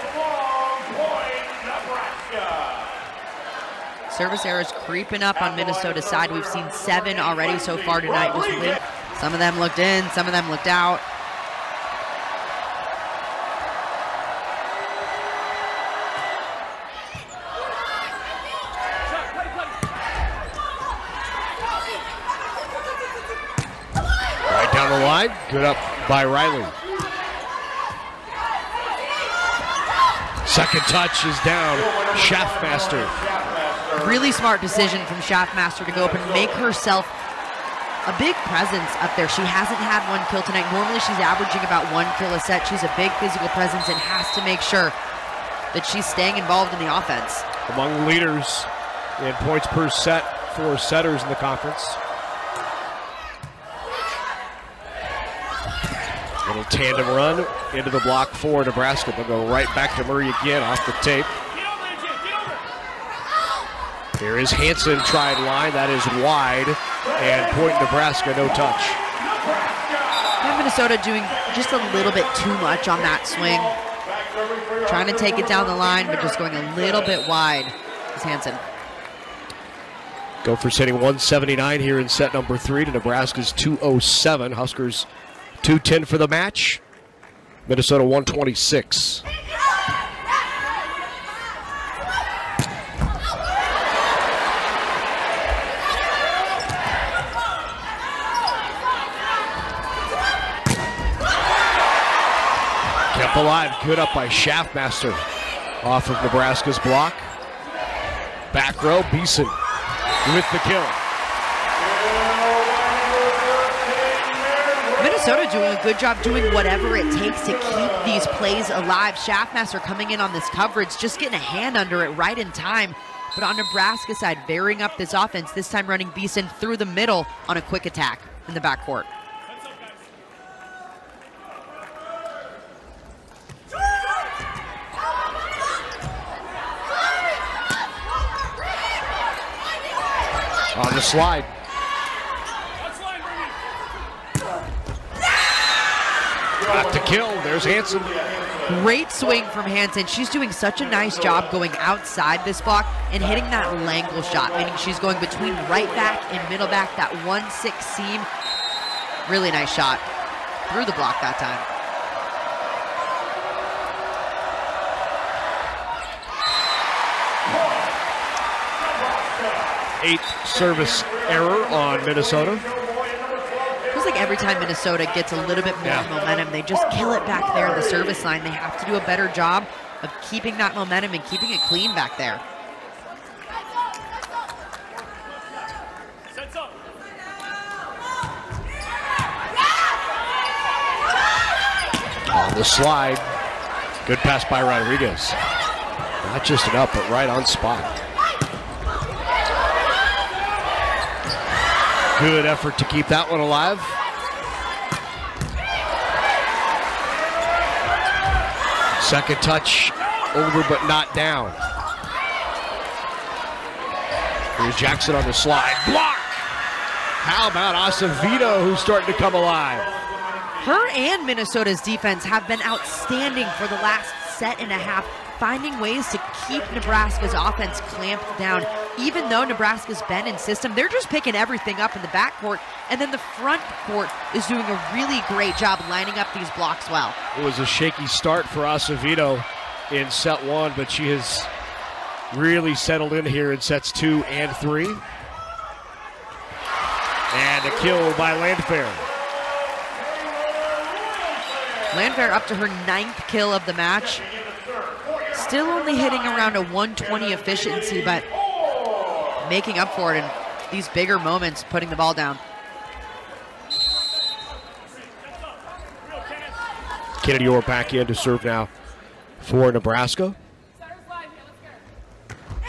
Service errors creeping up on Minnesota's side. We've seen 7 already so far tonight. Some of them looked in, some of them looked out.
Right down the line, good up by Riley. Second touch is down, Schaffmaster.
Really smart decision from Schaffmaster to go up and make herself a big presence up there. She hasn't had 1 kill tonight. Normally she's averaging about 1 kill a set. She's a big physical presence and has to make sure that she's staying involved in the offense.
Among the leaders in points per set for setters in the conference. Little tandem run into the block for Nebraska. They'll go right back to Murray again off the tape. Here is Hansen tried line. That is wide. And Point Nebraska, no touch.
And Minnesota doing just a little bit too much on that swing. Trying to take it down the line, but just going a little bit wide is Hansen.
Gophers hitting 179 here in set number 3 to Nebraska's 207. Huskers 210 for the match. Minnesota 126. Kept alive, good up by Schaffmaster off of Nebraska's block. Back row, Beeson with the kill.
Minnesota doing a good job doing whatever it takes to keep these plays alive. Schaffmaster coming in on this coverage, just getting a hand under it right in time. But on Nebraska's side, varying up this offense, this time running Beeson through the middle on a quick attack in the backcourt.
On the slide. Got the kill. There's Hansen.
Great swing from Hansen. She's doing such a nice job going outside this block and hitting that Langle shot, meaning she's going between right back and middle back, that 1-6 seam. Really nice shot. Through the block that time.
Eighth service error on Minnesota.
Feels like every time Minnesota gets a little bit more momentum, they just kill it back there in the service line. They have to do a better job of keeping that momentum and keeping it clean back there.
On the slide. Good pass by Rodriguez. Not just an up, but right on spot. Good effort to keep that one alive. Second touch, over but not down. Here's Jackson on the slide. Block! How about Acevedo, who's starting to come alive?
Her and Minnesota's defense have been outstanding for the last set and a half, finding ways to keep Nebraska's offense clamped down. Even though Nebraska's been in system, they're just picking everything up in the backcourt, and then the front court is doing a really great job lining up these blocks well.
It was a shaky start for Acevedo in set one, but she has really settled in here in sets 2 and 3. And a kill by Landfair.
Landfair up to her 9th kill of the match. Still only hitting around a 120 efficiency, but making up for it in these bigger moments, putting the ball down.
Kennedy Orr back in to serve now for Nebraska. The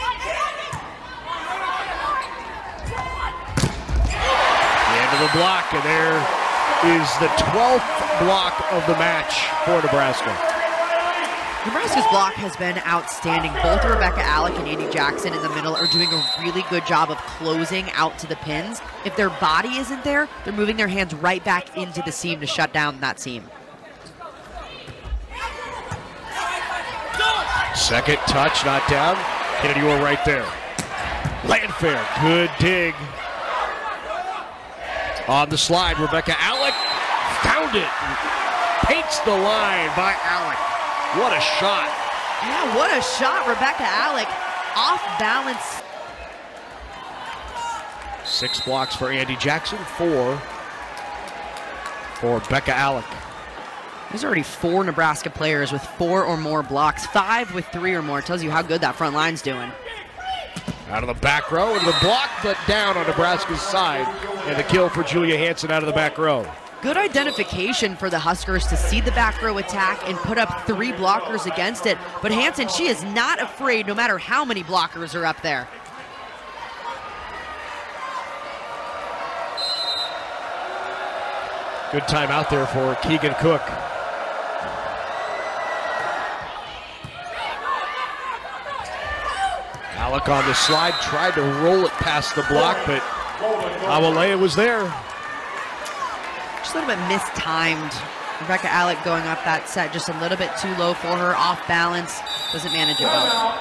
end of the block, and there is the 12th block of the match for Nebraska.
Nebraska's block has been outstanding. Both Rebecca Alec and Andy Jackson in the middle are doing a really good job of closing out to the pins. If their body isn't there, they're moving their hands right back into the seam to shut down that seam.
Second touch, not down. Kennedy Orr right there. Landfair, good dig. On the slide, Rebecca Alec found it. Paints the line by Alec. What a shot.
Yeah, what a shot, Rebecca Alec. Off balance.
6 blocks for Andy Jackson, 4 for Becca Alec.
There's already 4 Nebraska players with 4 or more blocks, 5 with 3 or more. It tells you how good that front line's doing.
Out of the back row, and the block, but down on Nebraska's side. And the kill for Julia Hansen out of the back row.
Good identification for the Huskers to see the back row attack and put up 3 blockers against it. But Hansen, she is not afraid no matter how many blockers are up there.
Good time out there for Keegan Cook. Alec on the slide, tried to roll it past the block, but Awalea was there.
Just a little bit mistimed. Rebecca Alec going up that set just a little bit too low for her, off balance, doesn't manage it well.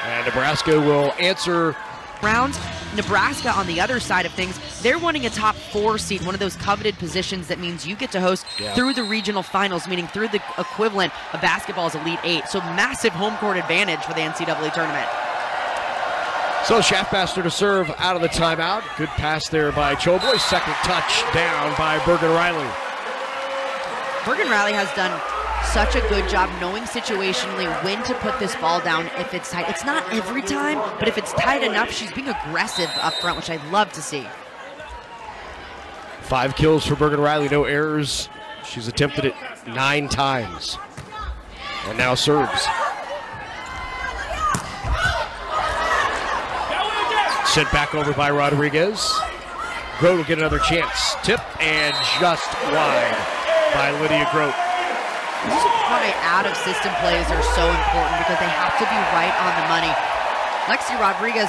And Nebraska will answer
rounds. Nebraska on the other side of things, they're wanting a top 4 seed, one of those coveted positions that means you get to host through the regional finals, meaning through the equivalent of basketball's Elite 8. So massive home court advantage for the NCAA tournament.
So Schaffmaster to serve out of the timeout. Good pass there by Choboy. Second touch down by Bergen Riley.
Bergen Riley has done such a good job knowing situationally when to put this ball down if it's tight. It's not every time, but if it's tight enough, she's being aggressive up front, which I'd love to see.
5 kills for Bergen Riley, no errors. She's attempted it 9 times. And now serves. Sent back over by Rodriguez. Grote will get another chance. Tip and just wide by Lydia Grote.
This is why out-of-system plays are so important, because they have to be right on the money. Lexi Rodriguez,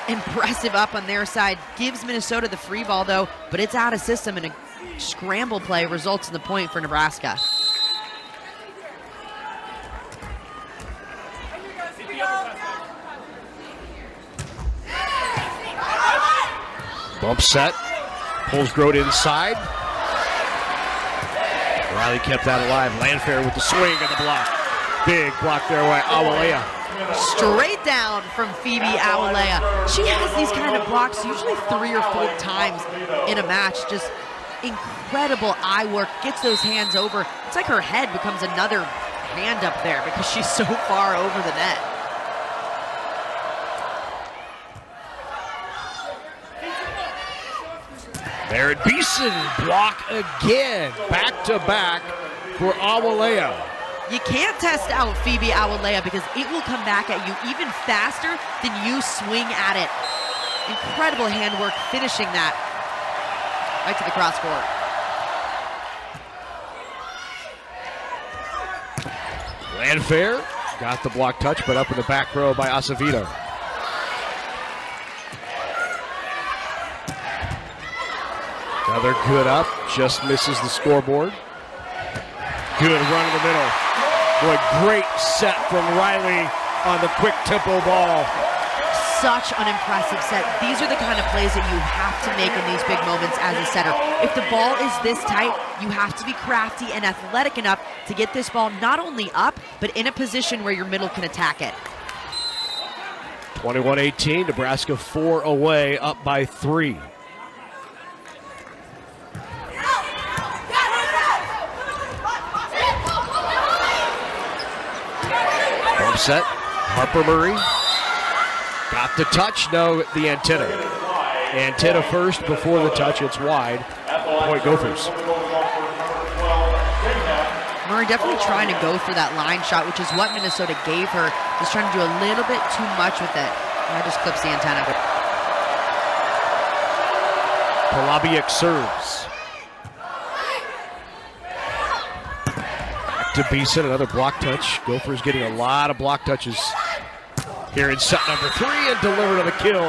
impressive up on their side, gives Minnesota the free ball though, but it's out of system, and a scramble play results in the point for Nebraska.
Bump set, pulls Grote inside. Riley kept that alive. Landfair with the swing and the block. Big block there by Awalea.
Straight down from Phoebe Awalea. She has these kind of blocks usually 3 or 4 times in a match. Just Incredible eye work, gets those hands over. It's like her head becomes another hand up there because she's so far over the net.
Merritt Beeson block again, back-to-back for Awalea.
You can't test out Phoebe Awalea because it will come back at you even faster than you swing at it. Incredible handwork finishing that right to the cross court.
Landfair got the block touch, but up in the back row by Acevedo. Another good up, just misses the scoreboard. Good run in the middle. Boy, great set from Riley on the quick tempo ball.
Such an impressive set. These are the kind of plays that you have to make in these big moments as a setter. If the ball is this tight, you have to be crafty and athletic enough to get this ball not only up, but in a position where your middle can attack it.
21-18, Nebraska 4 away, up by 3. Bump set, Harper Murray. Got the touch, no, the antenna. Antenna first before the touch, it's wide. Point Gophers.
Murray definitely trying to go for that line shot, which is what Minnesota gave her. Just trying to do a little bit too much with it. That just clips the antenna.
Polabiec serves. Back to Beeson, another block touch. Gophers getting a lot of block touches here in set number 3, and delivered on the kill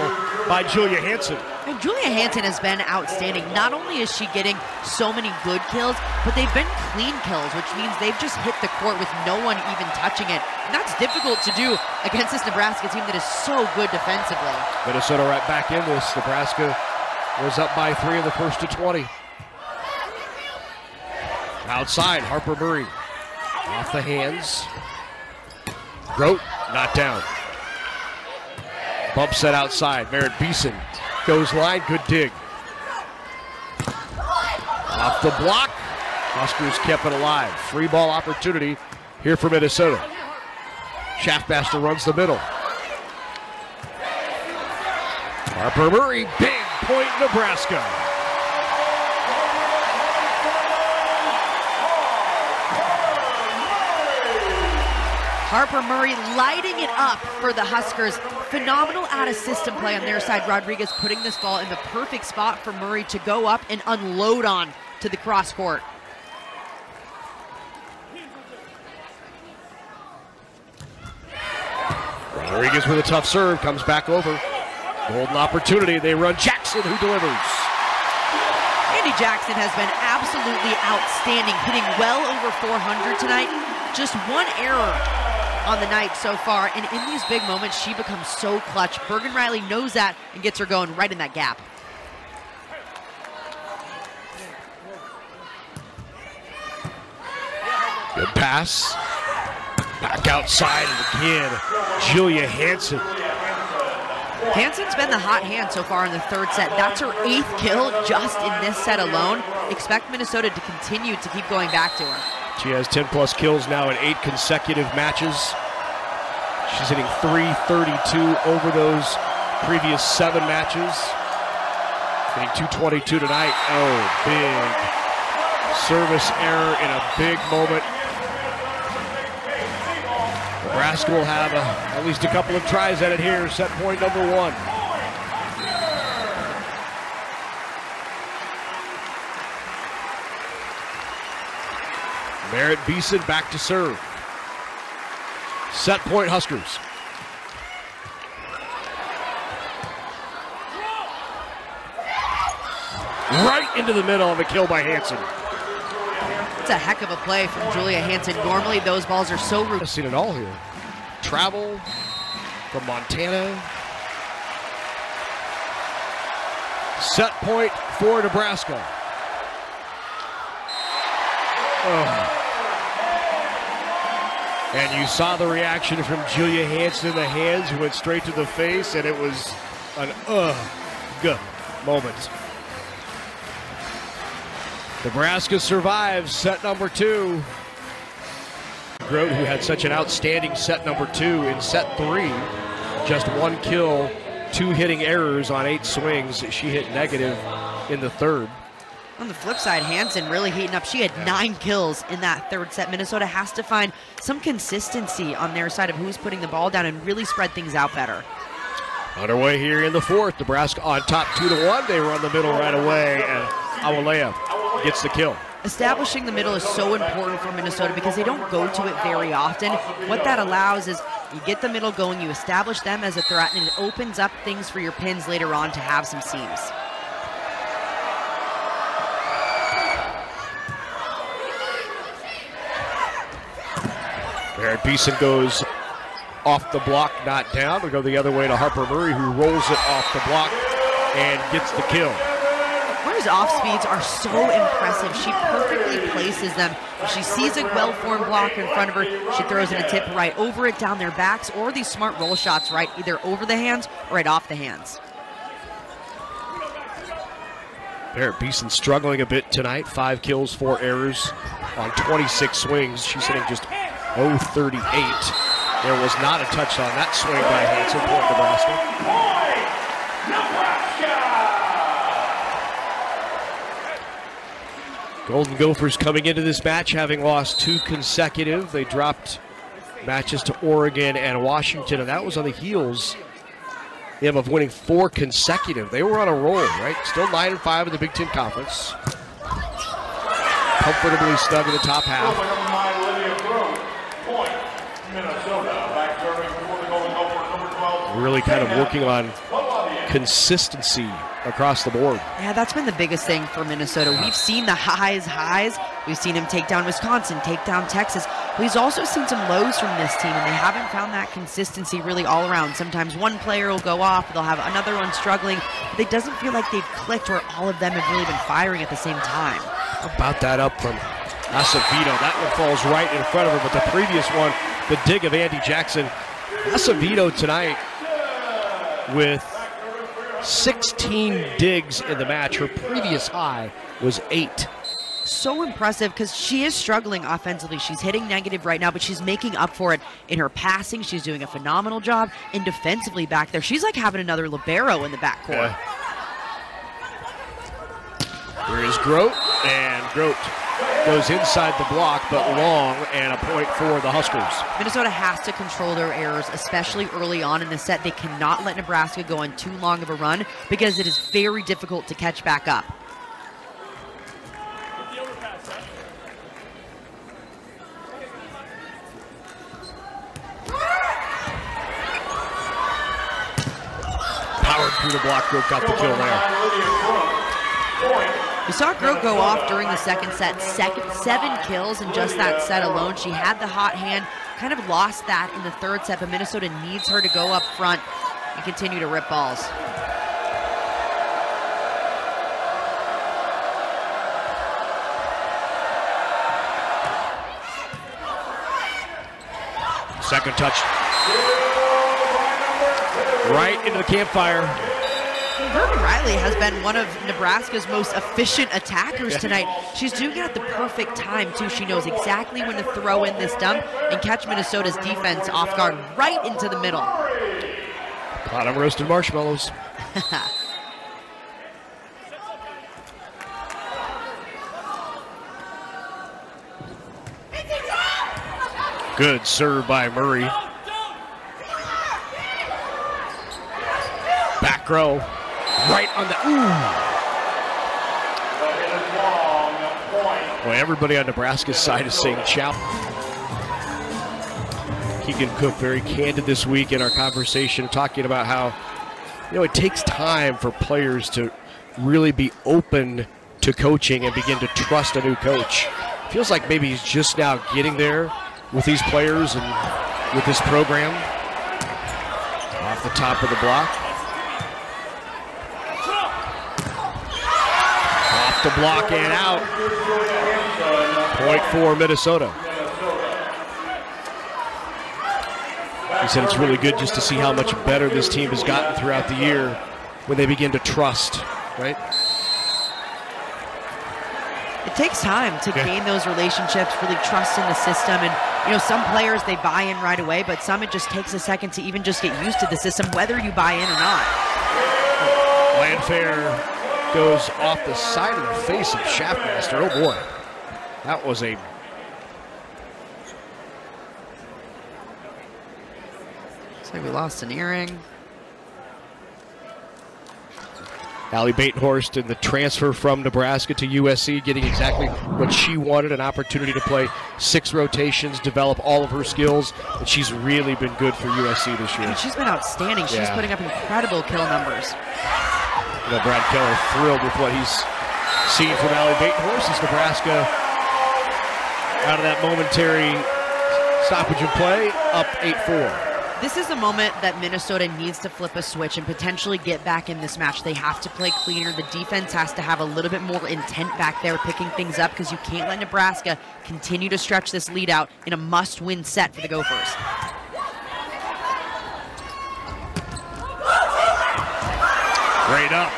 by Julia Hansen.
And Julia Hansen has been outstanding. Not only is she getting so many good kills, but they've been clean kills, which means they've just hit the court with no one even touching it. And that's difficult to do against this Nebraska team that is so good defensively.
Minnesota right back in this. Nebraska was up by 3 in the first to 20. Outside, Harper Murray. Off the hands. Grote, not down. Bump set outside. Merritt Beeson goes line. Good dig. Off the block. Huskers kept it alive. Free ball opportunity here for Minnesota. Schaffmaster runs the middle. Harper Murray, big point, Nebraska.
Harper Murray lighting it up for the Huskers. Phenomenal out-of-system play on their side. Rodriguez putting this ball in the perfect spot for Murray to go up and unload on to the cross court.
Rodriguez with a tough serve, comes back over. Golden opportunity, they run Jackson, who delivers.
Andy Jackson has been absolutely outstanding, hitting well over 400 tonight. Just one error on the night so far, and in these big moments, she becomes so clutch. Bergen Riley knows that and gets her going right in that gap.
Good pass. Back outside, and again, Julia Hansen.
Hansen's been the hot hand so far in the third set. That's her 8th kill just in this set alone. Expect Minnesota to continue to keep going back to her.
She has 10-plus kills now in 8 consecutive matches. She's hitting .332 over those previous 7 matches. Hitting .222 tonight. Oh, big service error in a big moment. Nebraska will have at least a couple of tries at it here. Set point number 1. Merritt Beeson back to serve. Set point Huskers. Right into the middle of a kill by Hansen.
It's a heck of a play from Julia Hansen. Normally those balls are so
I've seen it all here. Travel from Montana. Set point for Nebraska. Oh. And you saw the reaction from Julia Hansen in the hands, who went straight to the face, and it was an good moment. Nebraska survives set number 2. Grote, who had such an outstanding set number 2 in set 3, just 1 kill, 2 hitting errors on 8 swings. She hit negative in the third.
On the flip side, Hansen really heating up. She had 9 kills in that third set. Minnesota has to find some consistency on their side of who's putting the ball down and really spread things out better.
Underway here in the fourth. Nebraska on top 2-1. They run the middle right away, and Awalea gets the kill.
Establishing the middle is so important for Minnesota because they don't go to it very often. What that allows is you get the middle going, you establish them as a threat, and it opens up things for your pins later on to have some seams.
Barrett Beeson goes off the block, not down. We go the other way to Harper Murray, who rolls it off the block and gets the kill.
Murray's off speeds are so impressive. She perfectly places them. If she sees a well-formed block in front of her, she throws in a tip right over it, down their backs, or these smart roll shots right either over the hands or right off the hands.
Barrett Beeson struggling a bit tonight. 5 kills, 4 errors on 26 swings. She's hitting just 0.38. There was not a touch on that swing by Hansen for Nebraska. Golden Gophers coming into this match having lost 2 consecutive. They dropped matches to Oregon and Washington, and that was on the heels of winning 4 consecutive. They were on a roll, right? Still 9-5 in the Big Ten Conference. Comfortably snug in the top half. Really kind of working on consistency across the board.
Yeah, that's been the biggest thing for Minnesota. We've seen the highs. We've seen him take down Wisconsin, take down Texas. But he's also seen some lows from this team, and they haven't found that consistency really all around. Sometimes one player will go off, they'll have another one struggling, but it doesn't feel like they've clicked where all of them have really been firing at the same time.
How about that up from Acevedo? That one falls right in front of her, but the previous one, the dig of Andy Jackson. Acevedo tonight with 16 digs in the match. Her previous high was 8.
So impressive because she is struggling offensively. She's hitting negative right now, but she's making up for it in her passing. She's doing a phenomenal job, and defensively back there, she's like having another libero in the backcourt.
Here is Grote, and Grote goes inside the block, but long, and a point for the Huskers.
Minnesota has to control their errors, especially early on in the set. They cannot let Nebraska go on too long of a run because it is very difficult to catch back up.
Powered through the block, Grote got the kill there.
We saw Grote go off during the second set, 7 kills in just that set alone. She had the hot hand, kind of lost that in the third set, but Minnesota needs her to go up front and continue to rip balls.
Second touch. Right into the campfire.
Herman Riley has been one of Nebraska's most efficient attackers tonight. She's doing it at the perfect time, too. She knows exactly when to throw in this dump and catch Minnesota's defense off guard right into the middle.
Pot of roasted marshmallows. Good serve by Murray. Back row. Right on the, Boy, everybody on Nebraska's side is saying chow. Keegan Cook very candid this week in our conversation, talking about how, it takes time for players to really be open to coaching and begin to trust a new coach. Feels like maybe he's just now getting there with these players and with this program. Off the top of the block. The block and out. Point for Minnesota. He said it's really good just to see how much better this team has gotten throughout the year when they begin to trust, right?
It takes time to gain those relationships, really trust in the system. And, you know, some players, they buy in right away, but some it just takes a second to even just get used to the system, whether you buy in or not.
Landfair goes off the side of the face of Schaffmaster. Oh, boy. That was a...
Looks like we lost an earring.
Allie Batenhorst in the transfer from Nebraska to USC, getting exactly what she wanted, an opportunity to play 6 rotations, develop all of her skills, and she's really been good for USC this year.
And she's been outstanding. She's putting up incredible kill numbers.
You know, Brad Keller thrilled with what he's seen from Allie Batenhorst as Nebraska out of that momentary stoppage in play, up 8-4.
This is a moment that Minnesota needs to flip a switch and potentially get back in this match. They have to play cleaner. The defense has to have a little bit more intent back there, picking things up, because you can't let Nebraska continue to stretch this lead out in a must-win set for the Gophers.
Great up.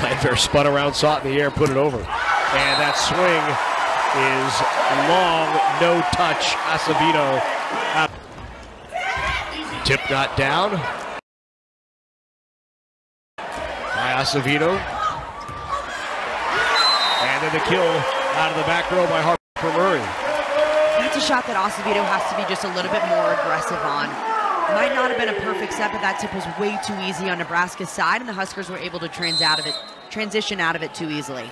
Landfair spun around, saw it in the air, put it over. And that swing is long, no touch. Acevedo. Tip not down by Acevedo. And then the kill out of the back row by Harper Murray.
That's a shot that Acevedo has to be just a little bit more aggressive on. Might not have been a perfect set, but that tip was way too easy on Nebraska's side, and the Huskers were able to transition out of it too easily.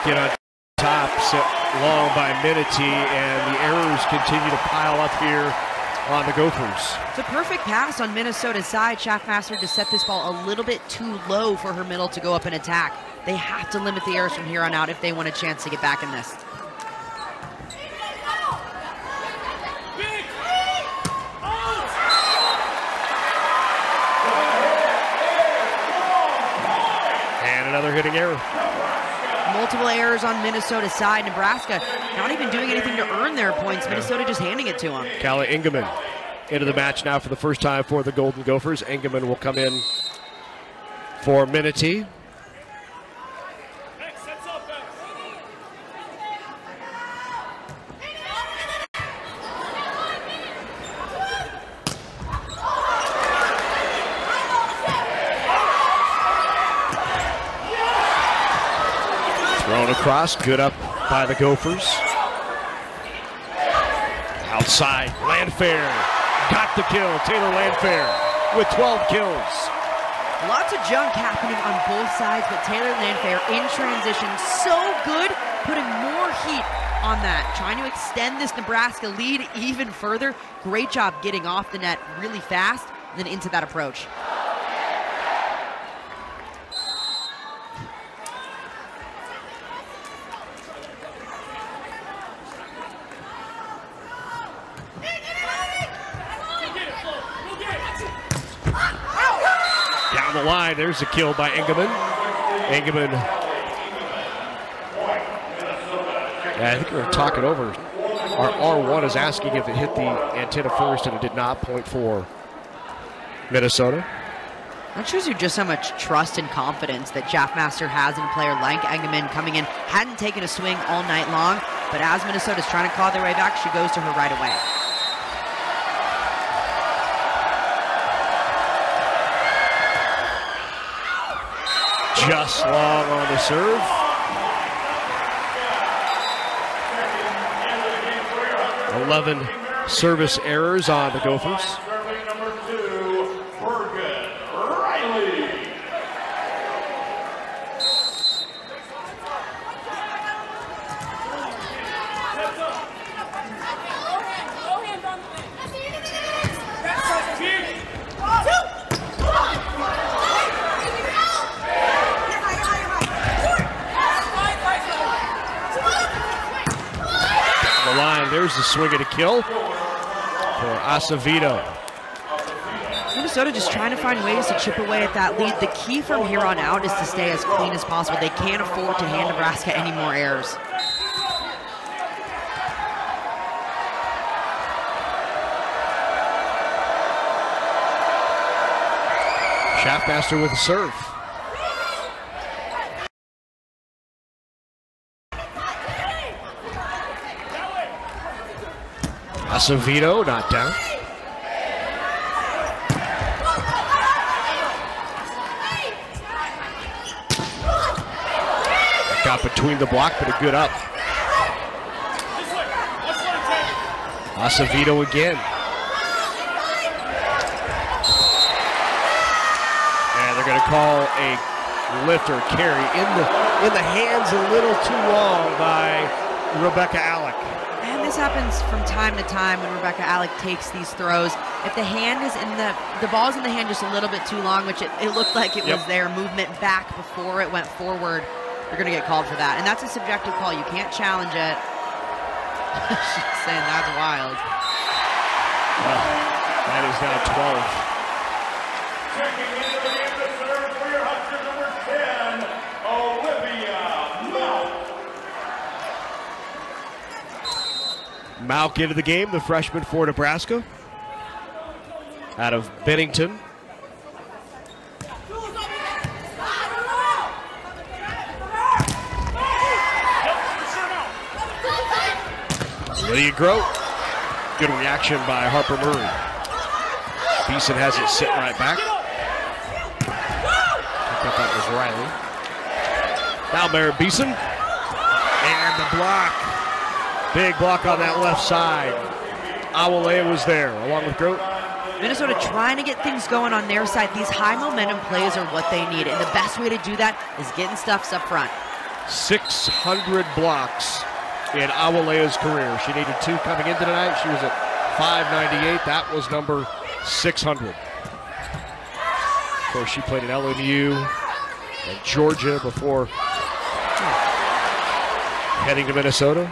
Get on top, set long by Minity, and the errors continue to pile up here on the Gophers.
It's a perfect pass on Minnesota's side. Schaffmaster to set this ball a little bit too low for her middle to go up and attack. They have to limit the errors from here on out if they want a chance to get back in this.
And another hitting error.
Multiple errors on Minnesota's side. Nebraska not even doing anything to earn their points. Minnesota just handing it to them.
Callie Engelman into the match now for the first time for the Golden Gophers. Engelman will come in for Minity. Thrown across, good up by the Gophers. Outside, Landfair got the kill. Taylor Landfair with 12 kills.
Lots of junk happening on both sides, but Taylor Landfair in transition, so good, putting more heat on that, trying to extend this Nebraska lead even further. Great job getting off the net really fast, and then into that approach.
Down the line, there's a kill by Engelman. Engelman. Yeah, I think we were talking over. Our R1 is asking if it hit the antenna first, and it did not. Point for Minnesota.
That shows you just how much trust and confidence that Schaffmaster has in a player like Engelman coming in. Hadn't taken a swing all night long, but as Minnesota's trying to claw their way back, she goes to her right away.
Just long on the serve. Eleven service errors on the Gophers. There's the swing and a kill for Acevedo.
Minnesota just trying to find ways to chip away at that lead. The key from here on out is to stay as clean as possible. They can't afford to hand Nebraska any more errors.
Schaffmaster with a serve. Acevedo not down. Got between the block, but a good up. Acevedo again. And they're going to call a lift or carry in the hands a little too long by Rebecca Alec.
And this happens from time to time when Rebecca Alec takes these throws. If the hand is in the ball's in the hand just a little bit too long, which it looked like it was their movement back before it went forward, you're going to get called for that. And that's a subjective call. You can't challenge it. She's saying that's wild.
Well, that is now 12.
Checking into the game to serve for your Huskers, number 10, Olivia Mauck.
Mauck into the game, the freshman for Nebraska. Out of Bennington. Lydia Grote. Good reaction by Harper Murray. Beeson has it sitting right back. I thought that was Riley. Now Mary Beeson. And the block. Big block on that left side. Awoleye was there along with Grote.
Minnesota trying to get things going on their side. These high momentum plays are what they need. And the best way to do that is getting stuffs up front.
600 blocks in Awolaye's career. She needed 2 coming into tonight. She was at 598. That was number 600. Of course, she played at LMU and Georgia before heading to Minnesota.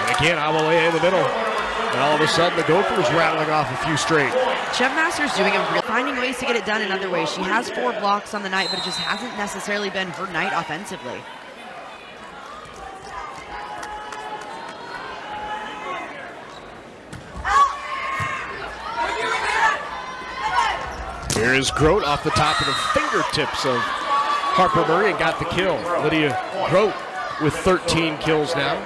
And again, Awolaye in the middle. And all of a sudden, the Gophers rattling off a few straight.
Schaffmaster's doing finding ways to get it done in other ways. She has 4 blocks on the night, but it just hasn't necessarily been her night offensively.
Here is Grote off the top of the fingertips of Harper Murray and got the kill. Lydia Grote with 13 kills now.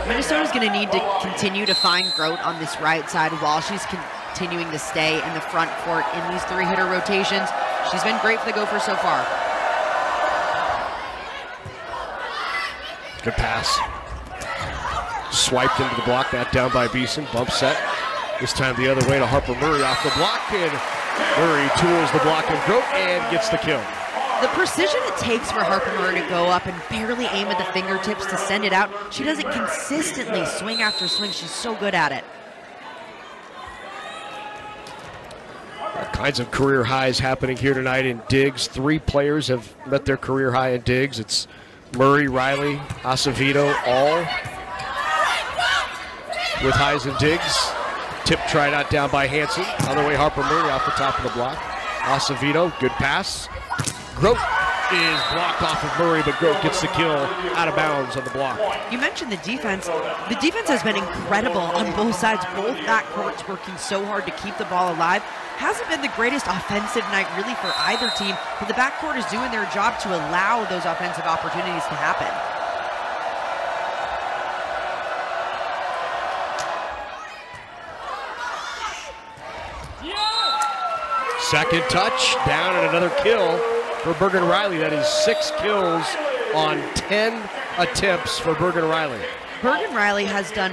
Minnesota's going to need to continue to find Grote on this right side while she's continuing to stay in the front court in these 3-hitter rotations. She's been great for the Gophers so far.
Good pass. Swiped into the block, that down by Beeson. Bump set. This time the other way to Harper Murray off the block, and Murray tools the block of Grote and gets the kill.
The precision it takes for Harper Murray to go up and barely aim at the fingertips to send it out. She does it consistently, swing after swing. She's so good at it.
All kinds of career highs happening here tonight in digs. 3 players have met their career high in digs. It's Murray, Riley, Acevedo, all with highs in digs. Tip tried out down by Hansen. Other way, Harper Murray off the top of the block. Acevedo, good pass. Grote is blocked off of Murray, but Grote gets the kill out of bounds on the block.
You mentioned the defense. The defense has been incredible on both sides. Both backcourts working so hard to keep the ball alive. Hasn't been the greatest offensive night really for either team, but the backcourt is doing their job to allow those offensive opportunities to happen.
Second touch, down and another kill for Bergen Riley. That is 6 kills on 10 attempts for Bergen Riley.
Bergen Riley has done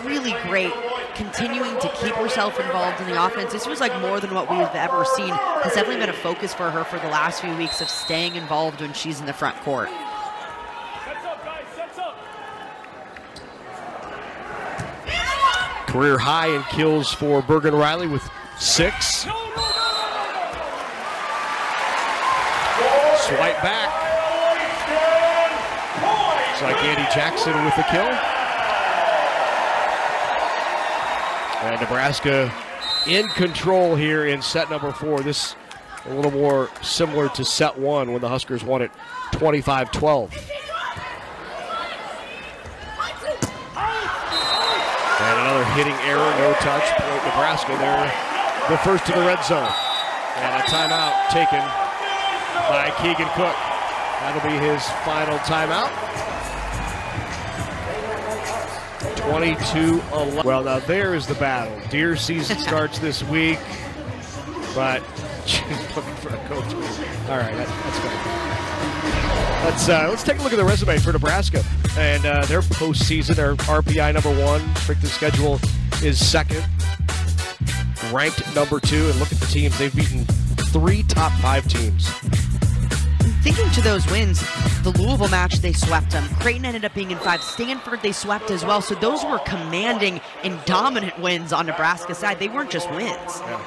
really great continuing to keep herself involved in the offense. This was like more than what we've ever seen. Has definitely been a focus for her for the last few weeks of staying involved when she's in the front court.
Career high in kills for Bergen Riley with 6. Swipe back. It's like Andy Jackson with the kill. And Nebraska in control here in set number 4. This a little more similar to set 1 when the Huskers won it 25-12. And another hitting error, no touch, point Nebraska. They're the first to the red zone. And a timeout taken by Keegan Cook. That'll be his final timeout. 22-11. Well, now there is the battle. Deer season starts this week, but she's looking for a coach. All right, that's good. Let's take a look at the resume for Nebraska and their postseason. Their RPI #1. Strength of schedule is 2nd. Ranked #2, and look at the teams. They've beaten 3 top 5 teams.
Thinking to those wins, the Louisville match, they swept them. Creighton ended up being in 5. Stanford, they swept as well. So those were commanding and dominant wins on Nebraska's side. They weren't just wins.
Yeah.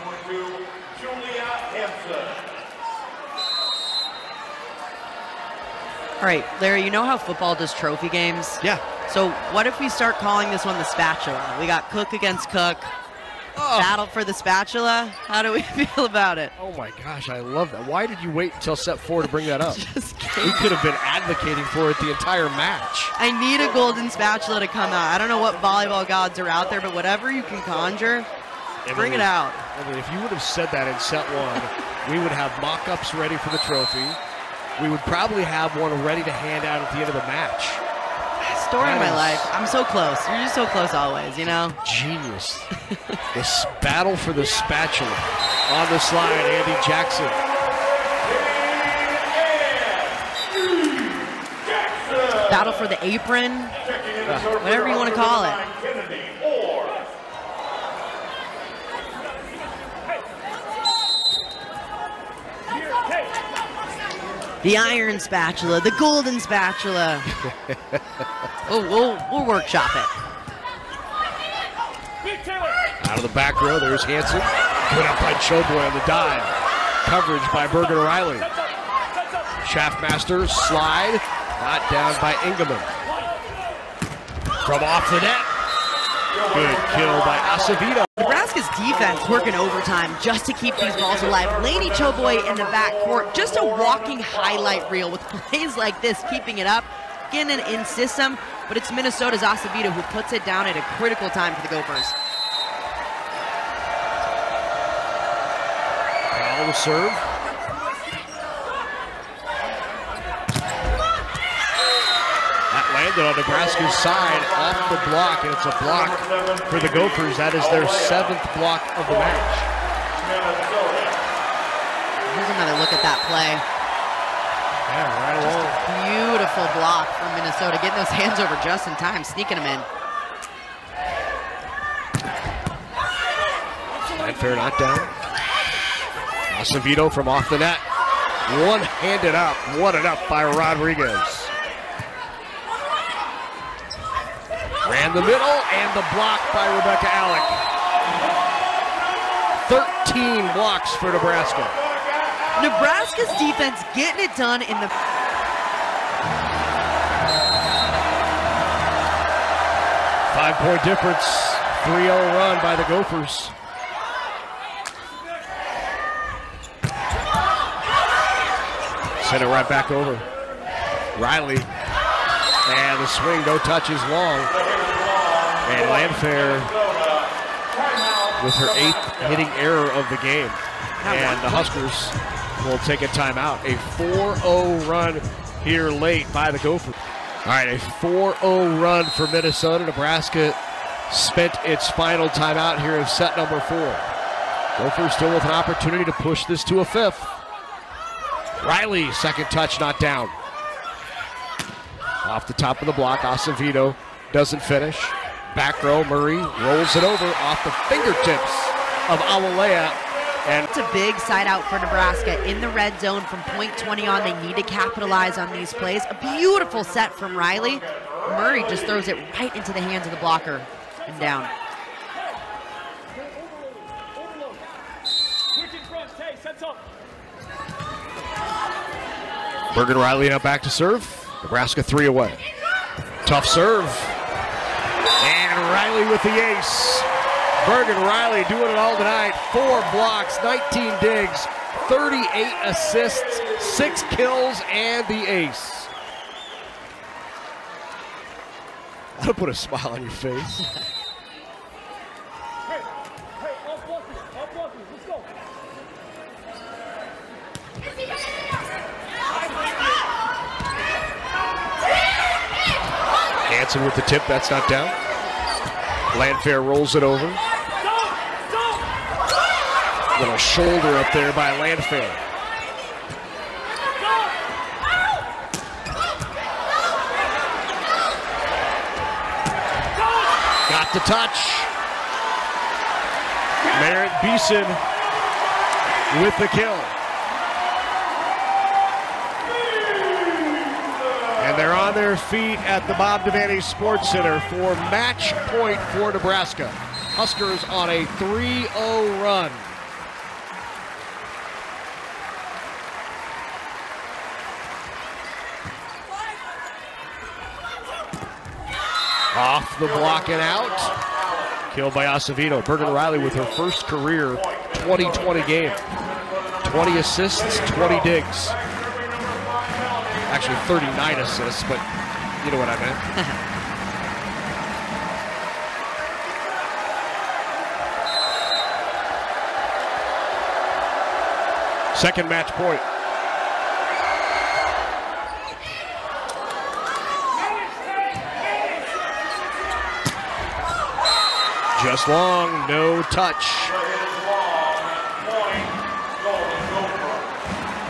All right, Larry, you know how football does trophy games?
Yeah.
So what if we start calling this one the spatula? We got Cook against Cook.
Oh.
Battle for the spatula. How do we feel about it?
Oh my gosh, I love that. Why did you wait until set 4 to bring that up?
Just kidding.
We could have been advocating for it the entire match.
I need a golden spatula to come out. I don't know what volleyball gods are out there, but whatever you can conjure, bring it out.
I mean, if you would have said that in set 1, we would have mock-ups ready for the trophy. We would probably have one ready to hand out at the end of the match.
Story of my life. I'm so close. You're just so close always, you know?
Genius. This battle for the spatula. On the slide, Andy Jackson.
Battle for the apron. Whatever you want to call it. The iron spatula, the golden spatula. We'll workshop it.
Out of the back row, there's Hansen. Good up by Choboy on the dive. Coverage by Bergen Riley. Schaffmaster, slide. Not down by Engelman. From off the net. Good kill by Acevedo.
Nebraska's defense working overtime just to keep these balls alive. Laney Choboy in the back court, just a walking highlight reel with plays like this, keeping it up, getting it in system, but it's Minnesota's Acevedo who puts it down at a critical time for the Gophers.
Follow the serve. That landed on Nebraska's side off the block, and it's a block for the Gophers. That is their 7th block of the match.
Here's another look at that play.
Yeah, right along.
Beautiful block from Minnesota, getting those hands over just in time, sneaking them in.
Landfair not down. Acevedo from off the net. One-handed up, won-it up by Rodriguez. Ran the middle, and the block by Rebecca Alec. 13 blocks for Nebraska.
Nebraska's defense getting it done in the...
5-point difference, 3-0 run by the Gophers. Send it right back over. Riley. And the swing, no touches long. And Landfair with her 8th hitting error of the game. And the Huskers will take a timeout. A 4-0 run here late by the Gophers. All right, a 4-0 run for Minnesota. Nebraska spent its final timeout here in set number 4. Gophers still with an opportunity to push this to a 5th. Riley, second touch, not down. Off the top of the block, Acevedo doesn't finish. Back row, Murray rolls it over off the fingertips of Awalea. And
it's a big side out for Nebraska in the red zone from point 20 on. They need to capitalize on these plays. A beautiful set from Riley. Murray just throws it right into the hands of the blocker and down.
Bergen Riley now back to serve. Nebraska 3 away. Tough serve. And Riley with the ace. Bergen Riley doing it all tonight. 4 blocks, 19 digs, 38 assists, 6 kills, and the ace. That'll put a smile on your face. Hansen with the tip, that's not down. Landfair rolls it over. Little shoulder up there by Landfair. Got the touch. Merritt Beeson with the kill. And they're on their feet at the Bob Devaney Sports Center for match point for Nebraska. Huskers on a 3-0 run. Off the block and out. Killed by Acevedo. Bergen Riley with her first career 20-20 game. 20 assists, 20 digs. Actually 39 assists, but you know what I meant. Second match point. Just long, no touch.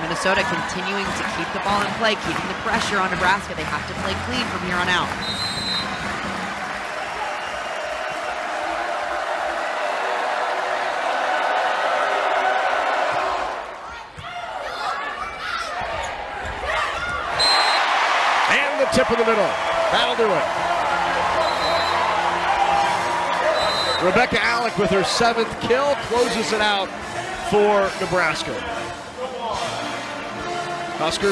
Minnesota continuing to keep the ball in play, keeping the pressure on Nebraska. They have to play clean from here on out.
And the tip in the middle. That'll do it. Rebecca Alec with her 7th kill closes it out for Nebraska. Huskers